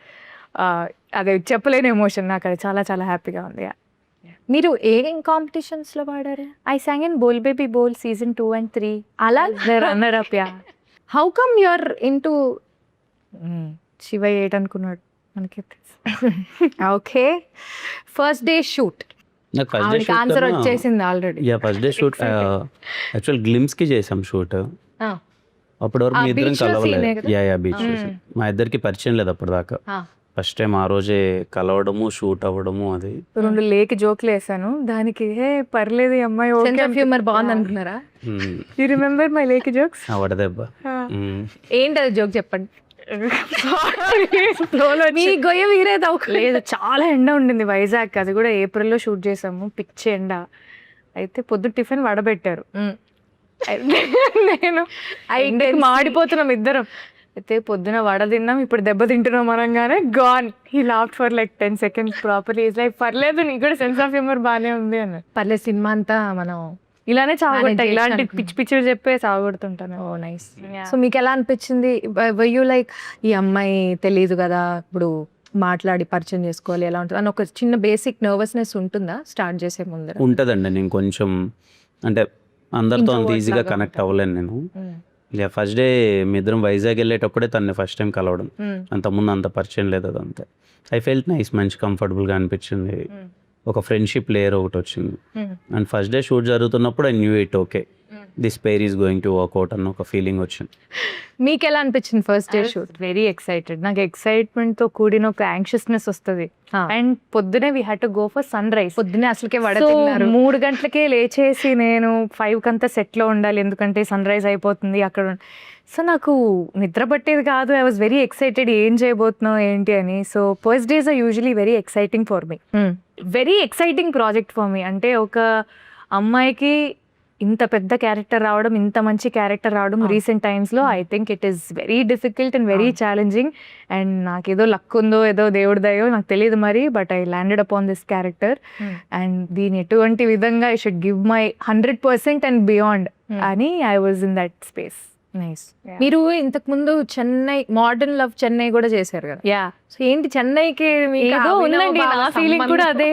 అదే చెప్పలేని ఎమోషన్ నాకు. అది చాలా చాలా హ్యాపీగా ఉంది. మీరు ఏం కాంపిటీషన్స్ లో పాడారు? I sang in Bol baby Bol season 2 and 3. అలా runner up. How come you're into Shiva 8 అనుకున్నాడు మనకి. ఓకే, ఫస్ట్ డే షూట్ నాకు ఫస్ట్ డే షూట్ ఆన్సర్ వచ్చేసింది already. First day shoot actual glimpse కి చేసాం షూట్. అప్పటి వరకు మీ ఇద్దరం కలవలేదు. బీచ్ మా ఇద్దరికి పరిచయం లేదు అప్పటి దాకా. ఫస్ట్ టైం ఆ రోజే కలవడము, షూట్ అవ్వడము. అది 2 లేక్ జోక్లు వేసాను దానికి. పర్లేదు ఈ అమ్మాయి హ్యూమర్ బాగుంది అనుకున్నారా? You remember my lake jokes? అవడదబ్బా. ఏంటది జోక్ చెప్పండి. మీ గొయ్య వీరేది లేదు, చాలా ఎండ ఉండింది వైజాగ్. అది కూడా ఏప్రిల్లో షూట్ చేసాము. పిచ్చి ఎండ. అయితే పొద్దు టిఫిన్ వడబెట్టారు. నేను మాడిపోతున్నాం ఇద్దరం. అయితే పొద్దున వడ తిన్నాం, ఇప్పుడు దెబ్బ తింటున్నాం అనగానే gone. He laughed for like 10 seconds properly. Is like పర్లేదు నీకు కూడా సెన్స్ ఆఫ్ హ్యూమర్ బాగానే ఉంది అన్న. పర్లేదు, సినిమా అంతా మనం ఇలానే చావగొట్టా. ఇలాంటి పిచ్చి పిచ్చిలు చెప్పే చావగొడుతుంటాను. ఓ నైస్. సో మీకు ఎలా అనిపించింది? వర్ యూ లైక్ ఈ అమ్మాయి తెలియదు కదా, ఇప్పుడు మాట్లాడి పరిచయం చేసుకోవాలి ఎలా ఉంటుంది అని ఒక చిన్న బేసిక్ నర్వస్నెస్ ఉంటుందా స్టార్ట్ చేసే ముందు? ఉంటుందండి. నేను కొంచెం అంటే అందరితో అంత ఈజీగా కనెక్ట్ అవ్వలేను నేను. ఫస్ట్ డే మీ ఇద్దరం వైజాగ్ వెళ్ళేటప్పుడే తనని ఫస్ట్ టైం కలవడం. అంతకుముందు అంత పరిచయం లేదు. అదంతే. ఐ ఫెల్ట్ నైస్, మంచి కంఫర్టబుల్గా అనిపించింది. ఒక ఫ్రెండ్షిప్ లేయర్ ఒకటి వచ్చింది. అండ్ ఫస్ట్ డే షూట్ జరుగుతున్నప్పుడు I knew it okay this pair is going to work out అన్న ఒక ఫీలింగ్ వచ్చింది. మీకు ఎలా అనిపించింది first day shoot? Very excited. నాకు ఎక్సైట్మెంట్తో కూడిన ఒక యాంగ్షియస్నెస్ వస్తుంది. అండ్ పొద్దునే we had to go for sunrise. పొద్దునే అసలుకే 3 గంటలకే లేచేసి నేను 5 కంతా సెట్లో ఉండాలి, ఎందుకంటే సన్ రైజ్ అయిపోతుంది అక్కడ. సో నాకు నిద్ర పట్టేది కాదు. ఐ వాజ్ వెరీ ఎక్సైటెడ్, ఏం చేయబోతున్నావు ఏంటి అని. So first days are usually very exciting for me. Very exciting project for me. అంటే ఒక అమ్మాయికి ఇంత పెద్ద క్యారెక్టర్ రావడం, ఇంత మంచి క్యారెక్టర్ రావడం రీసెంట్ టైమ్స్లో I think it is very difficult and very challenging. And నాకేదో లక్ ఉందో ఏదో దేవుడి దయో నాకు తెలియదు మరి, but I landed upon this character. And దీని ఎటువంటి విధంగా I should give my 100% and beyond అని I was in that space. Nice. మీరు ఇంతకు ముందు చెన్నై మోడర్న్ లవ్ చెన్నై కూడా చేశారు కదా. యా, సో ఏంటి చెన్నైకి మీకు ఏదో అభినవ్ ఉందండి, బావ నా ఫీలింగ్ కూడా అదే.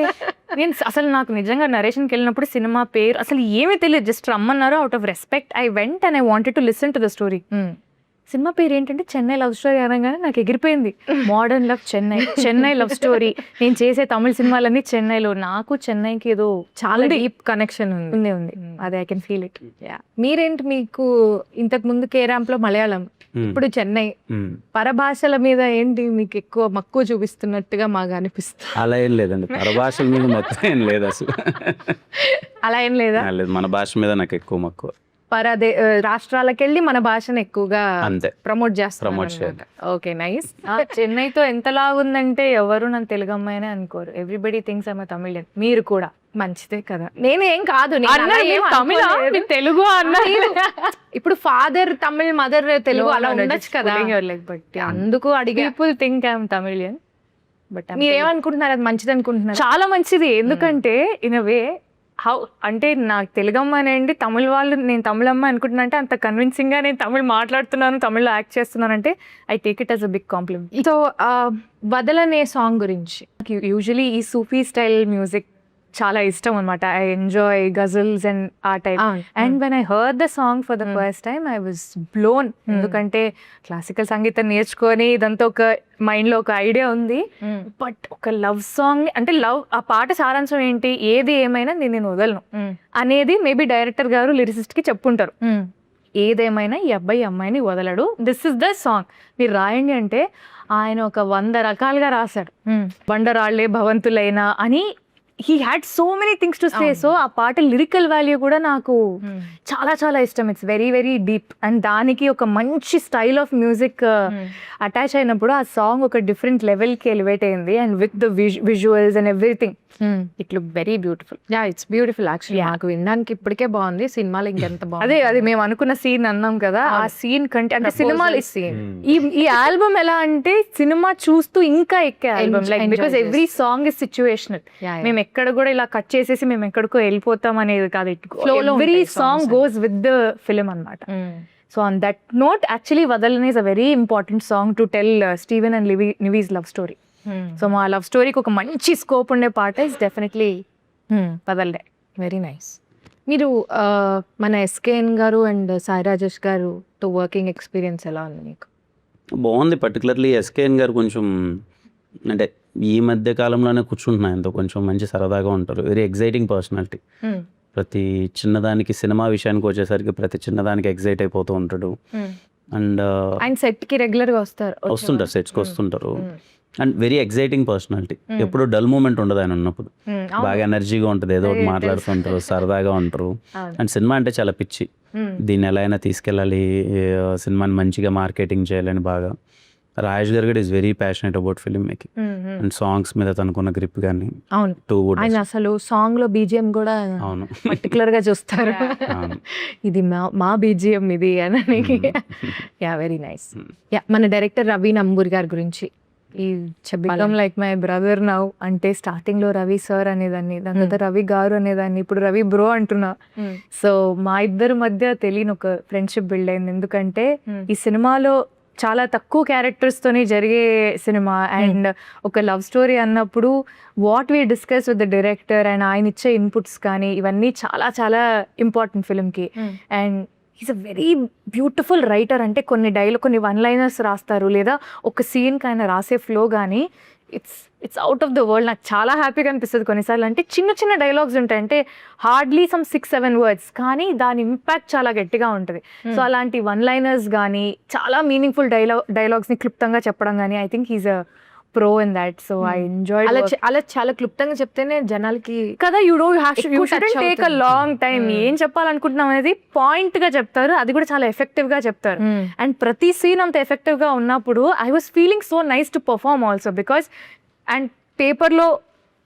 నేను అసలు నాకు నిజంగా నరేషన్కి వెళ్ళినప్పుడు సినిమా పేరు అసలు ఏమీ తెలియదు, జస్ట్ రమ్మన్నారు. Out of respect I went and I wanted to listen to the story. Cinema పేరు ఏంటంటే చెన్నై లవ్ స్టోరీ అనగానే నాకు ఎగిరిపోయింది. Modern love Chennai, Chennai love story. నేను చేసే తమిళ సినిమాలన్నీ చెన్నైలో. నాకు చెన్నైకి ఏదో చాలా డీప్ కనెక్షన్ ఉంది. ఉంది. అదే ఐ కెన్ ఫీల్ ఇట్. మీరేంటి, మీకు ఇంతకు ముందు కేరాంప్ లో మలయాళం, ఇప్పుడు చెన్నై, మ్మ్. పరభాషల మీద ఏంటి మీకు ఎక్కువ మక్కువ చూపిస్తున్నట్టుగా మాకు అనిపిస్తుంది. అలా ఏం లేదండి, పరభాషల మీద మొత్తం ఏం లేదు అసలు. అలా ఏం లేదా? లేదు, మన భాష మీద నాకు ఎక్కువ మక్కువ. రాష్ట్రాలకు వెళ్ళి మన భాషను ఎక్కువగా అంతే, ప్రమోట్ ప్రమోట్ చేస్తారు. Okay, nice. చెన్నైతో ఎంతలాగుందంటే ఎవరు నన్ను తెలుగు అమ్మాయినే అనుకోరు. Everybody thinks I'm Tamilian. మీరు కూడా మంచిదే కదా. నేను ఏం కాదు, నేను అన్నా, అలా ఏం మీరు తమిళ, అనుకోలేదు. మీరు తెలుగు అన్నా. ఇప్పుడు ఫాదర్ తమిళ్, మదర్ తెలుగు, అలా ఉండొచ్చు కదా. బట్ అందుకు అడిగా. People think I'm Tamilian, but మీరేమనుకుంటున్నారు, అది మంచిది అనుకుంటున్నారు? చాలా మంచిది. ఎందుకంటే ఇన్ అ వే హౌ అంటే నాకు తెలుగు అమ్మాయి అండి, తమిళ వాళ్ళు నేను తమిళ అమ్మాయి అనుకుంటున్నా అంటే అంత కన్విన్సింగ్ గా నేను తమిళ్ మాట్లాడుతున్నాను, తమిళ్లో యాక్ట్ చేస్తున్నాను అంటే I take it as a big compliment. So Vadhalane song గురించి. యూజువలీ ఈ సూఫీ స్టైల్ మ్యూజిక్ చాలా ఇష్టం అనమాట. ఐ ఎంజాయ్ గజల్స్ అండ్ ఆ టైప్. And when I heard the song for the first time I was blown. ఎందుకంటే క్లాసికల్ సంగీతం నేర్చుకొని ఇదంతా ఒక మైండ్ లో ఒక ఐడియా ఉంది, బట్ ఒక లవ్ సాంగ్ అంటే లవ్, ఆ పాట సారాంశం ఏంటి, ఏది ఏమైనా నేను వదలను అనేది మేబీ డైరెక్టర్ గారు లిరిసిస్ట్ కి చెప్పుంటారు. ఏదేమైనా ఈ అబ్బాయి అమ్మాయిని వదలడు, దిస్ ఇస్ ద సాంగ్, మీరు రాయండి అంటే ఆయన ఒక 100 రకాలుగా రాశాడు. బండరాళ్లే భవంతులైనా అని he had so many things to say. So ఆ పాట లిరికల్ వాల్యూ కూడా నాకు చాలా చాలా ఇష్టం. It's very very deep. And దానికి ఒక మంచి స్టైల్ ఆఫ్ మ్యూజిక్ అటాచ్ అయినప్పుడు ఆ సాంగ్ ఒక డిఫరెంట్ లెవెల్కి ఎలివేట్ అయింది. And with the visuals and everything it look very beautiful. Yeah, it's beautiful actually. నాకు వినడానికి ఇప్పటికే బాగుంది, సినిమాలో ఇంకెంత బాగుంది. అదే మేము అనుకున్న సీన్ అన్నాం కదా, ఆ సీన్ కంటే అంటే సినిమాలో సీన్, ఈ ఆల్బమ్ ఎలా అంటే సినిమా చూస్తూ ఇంకా ఎక్కే album, like Enjoy because every song is situational. మేము ఎక్కడ కూడా ఇలా కట్ చేసేసి మేము ఎక్కడికో వెళ్ళిపోతాం అనేది కాదు. Flow లో ఎవ్రీ ఉంటాయి song songs goes with the film అన్నమాట. So on that note actually Vadhalane is a very important song to tell Steven and Nivi's love story. So మా లవ్ స్టోరీకి ఒక మంచి స్కోప్ ఉండే పాట is definitely Vadhalane. Very nice. మీరు మన SKN garu and Sai Rajesh గారుతో working experience ఎలా ఉంది మీకు? బాగుంది. పర్టికులర్లీ ఎస్కేఎన్ గారు కొంచెం అంటే ఈ మధ్య కాలంలోనే కూర్చుంటున్నా ఎంతో కొంచెం మంచి సరదాగా ఉంటారు. Very exciting personality. ప్రతి చిన్నదానికి, సినిమా విషయానికి వచ్చేసరికి ప్రతి చిన్నదానికి ఎగ్జైట్ అయిపోతూ ఉంటాడు. అండ్ ఆయన సెట్ కి రెగ్యులర్ గా వస్తుంటారు, సెట్స్కి వస్తుంటారు. And very exciting personality. ఎప్పుడు డల్ మూమెంట్ ఉండదు ఆయన ఉన్నప్పుడు. బాగా ఎనర్జీగా ఉంటుంది, ఏదో ఒకటి మాట్లాడుతుంటారు, సరదాగా ఉంటారు. అండ్ సినిమా అంటే చాలా పిచ్చి. దీన్ని ఎలా అయినా తీసుకెళ్ళాలి, సినిమాని మంచిగా మార్కెటింగ్ చేయాలని బాగా. రాజేష్ గారు కూడా is very passionate about film making and songs మీద తనుకున్న గ్రిప్ కానీ. అవును, టూ వుడ్ ఆయన అసలు సాంగ్ లో బీజిఎం కూడా అవును పర్టికులర్ గా చూస్తారు. ఇది మా బీజిఎం ఇది అని. Yeah, very nice. యా, మన డైరెక్టర్ రవి నంబూరి గారి గురించి. ఈ become like my brother now. అంటే స్టార్టింగ్ లో రవి సార్ అనేదాన్ని, దాని తర్వాత రవి గారు అనేదాన్ని, ఇప్పుడు రవి బ్రో అంటున్నా. సో మా ఇద్దరి మధ్య తెలియని ఒక ఫ్రెండ్షిప్ బిల్డ్ అయింది. ఎందుకంటే ఈ సినిమాలో చాలా తక్కువ క్యారెక్టర్స్ తోనే జరిగే సినిమా. అండ్ ఒక లవ్ స్టోరీ అన్నప్పుడు what we discuss with the director and ఆయన ఇచ్చే ఇన్పుట్స్ కానీ ఇవన్నీ చాలా చాలా ఇంపార్టెంట్ ఫిల్మ్కి. And is a very beautiful writer. అంటే కొన్ని వన్ లైనర్స్ రాస్తారు, లేదా ఒక సీన్కి ఆయన రాసే ఫ్లో కానీ it's out of the world. నాకు చాలా హ్యాపీగా అనిపిస్తుంది కొన్నిసార్లు. అంటే చిన్న చిన్న డైలాగ్స్ ఉంటాయి, అంటే హార్డ్లీ సమ్ 6-7 వర్డ్స్, కానీ దాని ఇంపాక్ట్ చాలా గట్టిగా ఉంటుంది. సో అలాంటి వన్ లైనర్స్ కానీ చాలా మీనింగ్ఫుల్ డైలాగ్స్ని క్లుప్తంగా చెప్పడం కానీ I think he's a pro in that. So I enjoy. అలా చాలా క్లుప్తంగా చెప్తేనే జనాలకి కదా, you shouldn't take a long time. ఏం చెప్పాలనుకుంటున్నాం అనేది పాయింట్ గా చెప్తారు, అది కూడా చాలా ఎఫెక్టివ్ గా చెప్తారు. అండ్ ప్రతి సీన్ అంత ఎఫెక్టివ్ గా ఉన్నప్పుడు I was feeling so nice to perform also. Because and పేపర్లో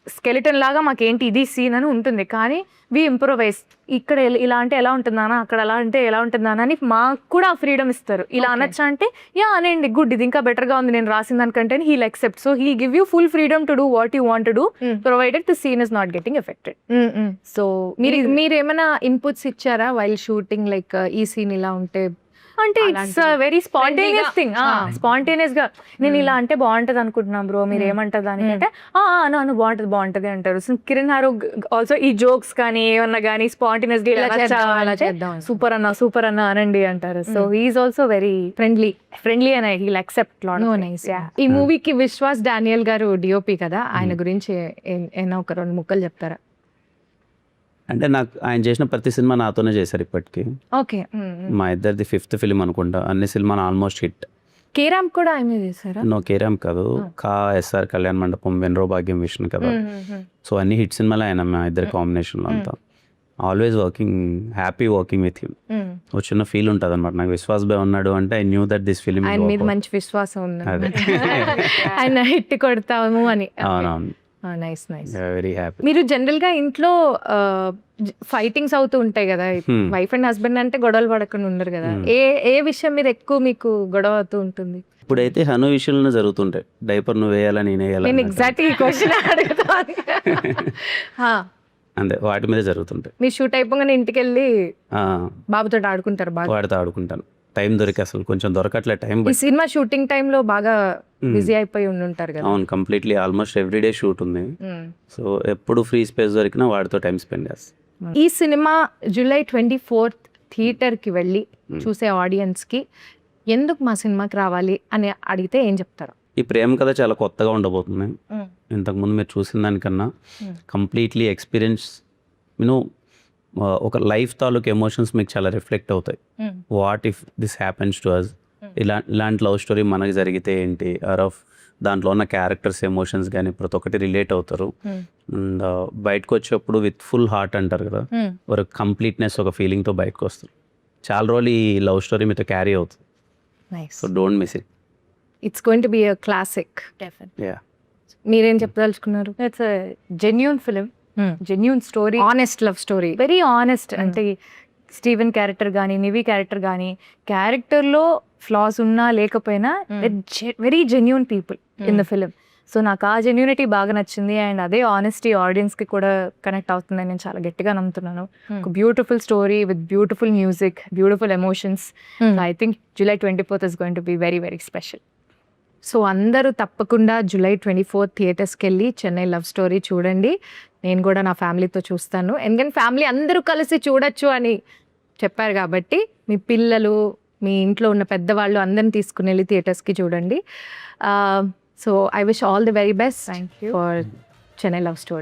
స్కెలిటన్ లాగా మాకేంటి ఇది సీన్ అని ఉంటుంది, కానీ వి ఇంప్రొవైజ్. ఇక్కడ ఇలా అంటే ఎలా ఉంటుందానా, అక్కడ అలా అంటే ఎలా ఉంటుందానా అని మాకు కూడా ఫ్రీడమ్ ఇస్తారు. ఇలా అనొచ్చా అంటే యా అనండి, గుడ్, ఇది ఇంకా బెటర్గా ఉంది నేను రాసిన దానికంటే, he'll accept. So he give you full freedom to do what you want to do, provided the scene is not getting affected. సో మీరు ఏమైనా ఇన్పుట్స్ ఇచ్చారా వైల్ షూటింగ్, లైక్ ఈ సీన్ ఇలా ఉంటే అంటే it's very spontaneous thing. Spontaneous గా నేను ఇలా అంటే బాగుంటది అనుకుంటున్నాను బ్రో, మీరు ఏమంటారు దానికంటే అను బాగుంటది అంటారు. సో కిరణ్ హారో ఆల్సో ఈ జోక్స్ కానీ ఏమన్నా కానీ స్పాంటేనియస్ గా అలా చేద్దాం. సూపర్ అన్న అనండి అంటారు. So he's also very friendly and he'll accept lot. ఈ మూవీకి విశ్వాస్ డానియల్ గారు డిఓపి కదా, ఆయన గురించి ఏమైనా ఒక 2 ముక్కలు చెప్తారా? అంటే నాకు ఆయన చేసిన ప్రతి సినిమా నాతోనే చేశారు ఇప్పటికీ. ఓకే. మా ఇద్దరిది 5th ఫిలిం అనుకుంటా. అన్ని సినిమాలు ఆల్మోస్ట్ హిట్. కేరామ్ కూడా ఆయన చేశారా? నో, కేరామ్ కాదు, ఎస్ఆర్ కళ్యాణ్ మండపం, వెన్రో భాగ్యం, విష్ణు కదా. సో అన్ని హిట్ సినిమాలు ఆయన మా ఇద్దరి కాంబినేషన్లో అంతా. Always happy working with him. ఒక చిన్న ఫీల్ ఉంటుంది అనమాట నాకు. విశ్వాస్ బాయ్ ఉన్నాడు అంటే I knew that this film. ఆయన మీద మంచి విశ్వాసం ఉంది, అదే ఆయన హిట్ కొడతాము అని. అవునవును, నైస్. Very happy. మీరు జనరల్ గా ఇంట్లో ఫైటింగ్స్ అవుతూ ఉంటాయి కదా, వైఫ్ అండ్ హస్బెండ్ అంటే గొడవలు పడకుండా ఉండరు కదా, ఏ విషయం మీద ఎక్కువ మీకు గొడవ అవుతూ ఉంటుంది? ఇప్పుడైతే హను విషయంలో జరుగుతుంటాయి. డైపర్ నువ్వు వేయాలా నేను వేయాలా నేను ఎగ్జాక్ట్ ఈ క్వశ్చన్ అడుగుతాను. అంతే, వాటి మీద జరుగుతుంటాయి. మీరు షూట్ అయిపోగానే ఇంటికి వెళ్ళి బాబుతో ఆడుకుంటారు బాగా? వాడితో ఆడుకుంటాను. టైం దొరికి అసలు కొంచెం దొరకట్లే టైం. ఈ సినిమా షూటింగ్ టైంలో బాగా బిజీ అయిపోయి ఉంటారు కదా? అవును, కంప్లీట్లీ ఆల్మోస్ట్ ఎవ్రీడే షూట్ ఉంది. సో ఎప్పుడు ఫ్రీ స్పేస్ దొరికినా వాడితో టైం స్పెండ్ చేస్తాను. ఈ సినిమా July 24th థియేటర్కి వెళ్ళి చూసే ఆడియన్స్కి ఎందుకు మా సినిమాకి రావాలి అని అడిగితే ఏం చెప్తారు? ఈ ప్రేమ కథ చాలా కొత్తగా ఉండబోతుంది. ఇంతకుముందు మీరు చూసిన దానికన్నా కంప్లీట్లీ ఎక్స్పీరియన్స్ ఒక లైఫ్ తాలూకు ఎమోషన్స్ మీకు చాలా రిఫ్లెక్ట్ అవుతాయి. What if this happens to us, ఇలాంటి లవ్ స్టోరీ మనకి జరిగితే ఏంటి, ఆర్ దాంట్లో ఉన్న క్యారెక్టర్స్ ఎమోషన్స్ కానీ ప్రతి ఒక్కటి రిలేట్ అవుతారు. అండ్ బయటకు వచ్చేప్పుడు విత్ ఫుల్ హార్ట్ అంటారు కదా, ఒక కంప్లీట్నెస్, ఒక ఫీలింగ్తో బయటకు వస్తారు. చాలా రోజులు ఈ లవ్ స్టోరీ మీతో క్యారీ అవుతుంది. So don't miss it. It's going to be a classic. Yeah, మీరేం చెప్పదలుచుకున్నారు? It's genuine film, genuine story, honest love story, very honest. అంటే స్టీవెన్ క్యారెక్టర్ కానీ నివి క్యారెక్టర్ కానీ క్యారెక్టర్లో ఫ్లాస్ ఉన్నా లేకపోయినా very genuine people in the film. So నాకు ఆ జెన్యూనిటీ బాగా నచ్చింది. అండ్ అదే ఆనెస్టీ ఆడియన్స్కి కూడా కనెక్ట్ అవుతుందని నేను చాలా గట్టిగా నమ్ముతున్నాను. ఒక beautiful story with beautiful music, beautiful emotions. I think July 24th is going to be very very special. So అందరూ తప్పకుండా July 24th థియేటర్స్కి వెళ్ళి చెన్నై లవ్ స్టోరీ చూడండి. నేను కూడా నా ఫ్యామిలీతో చూస్తాను, ఎందుకంటే ఫ్యామిలీ అందరూ కలిసి చూడొచ్చు అని చెప్పారు కాబట్టి మీ పిల్లలు, మీ ఇంట్లో ఉన్న పెద్దవాళ్ళు అందరిని తీసుకుని వెళ్ళి థియేటర్స్కి చూడండి. So I wish all the very best for Chennai love story.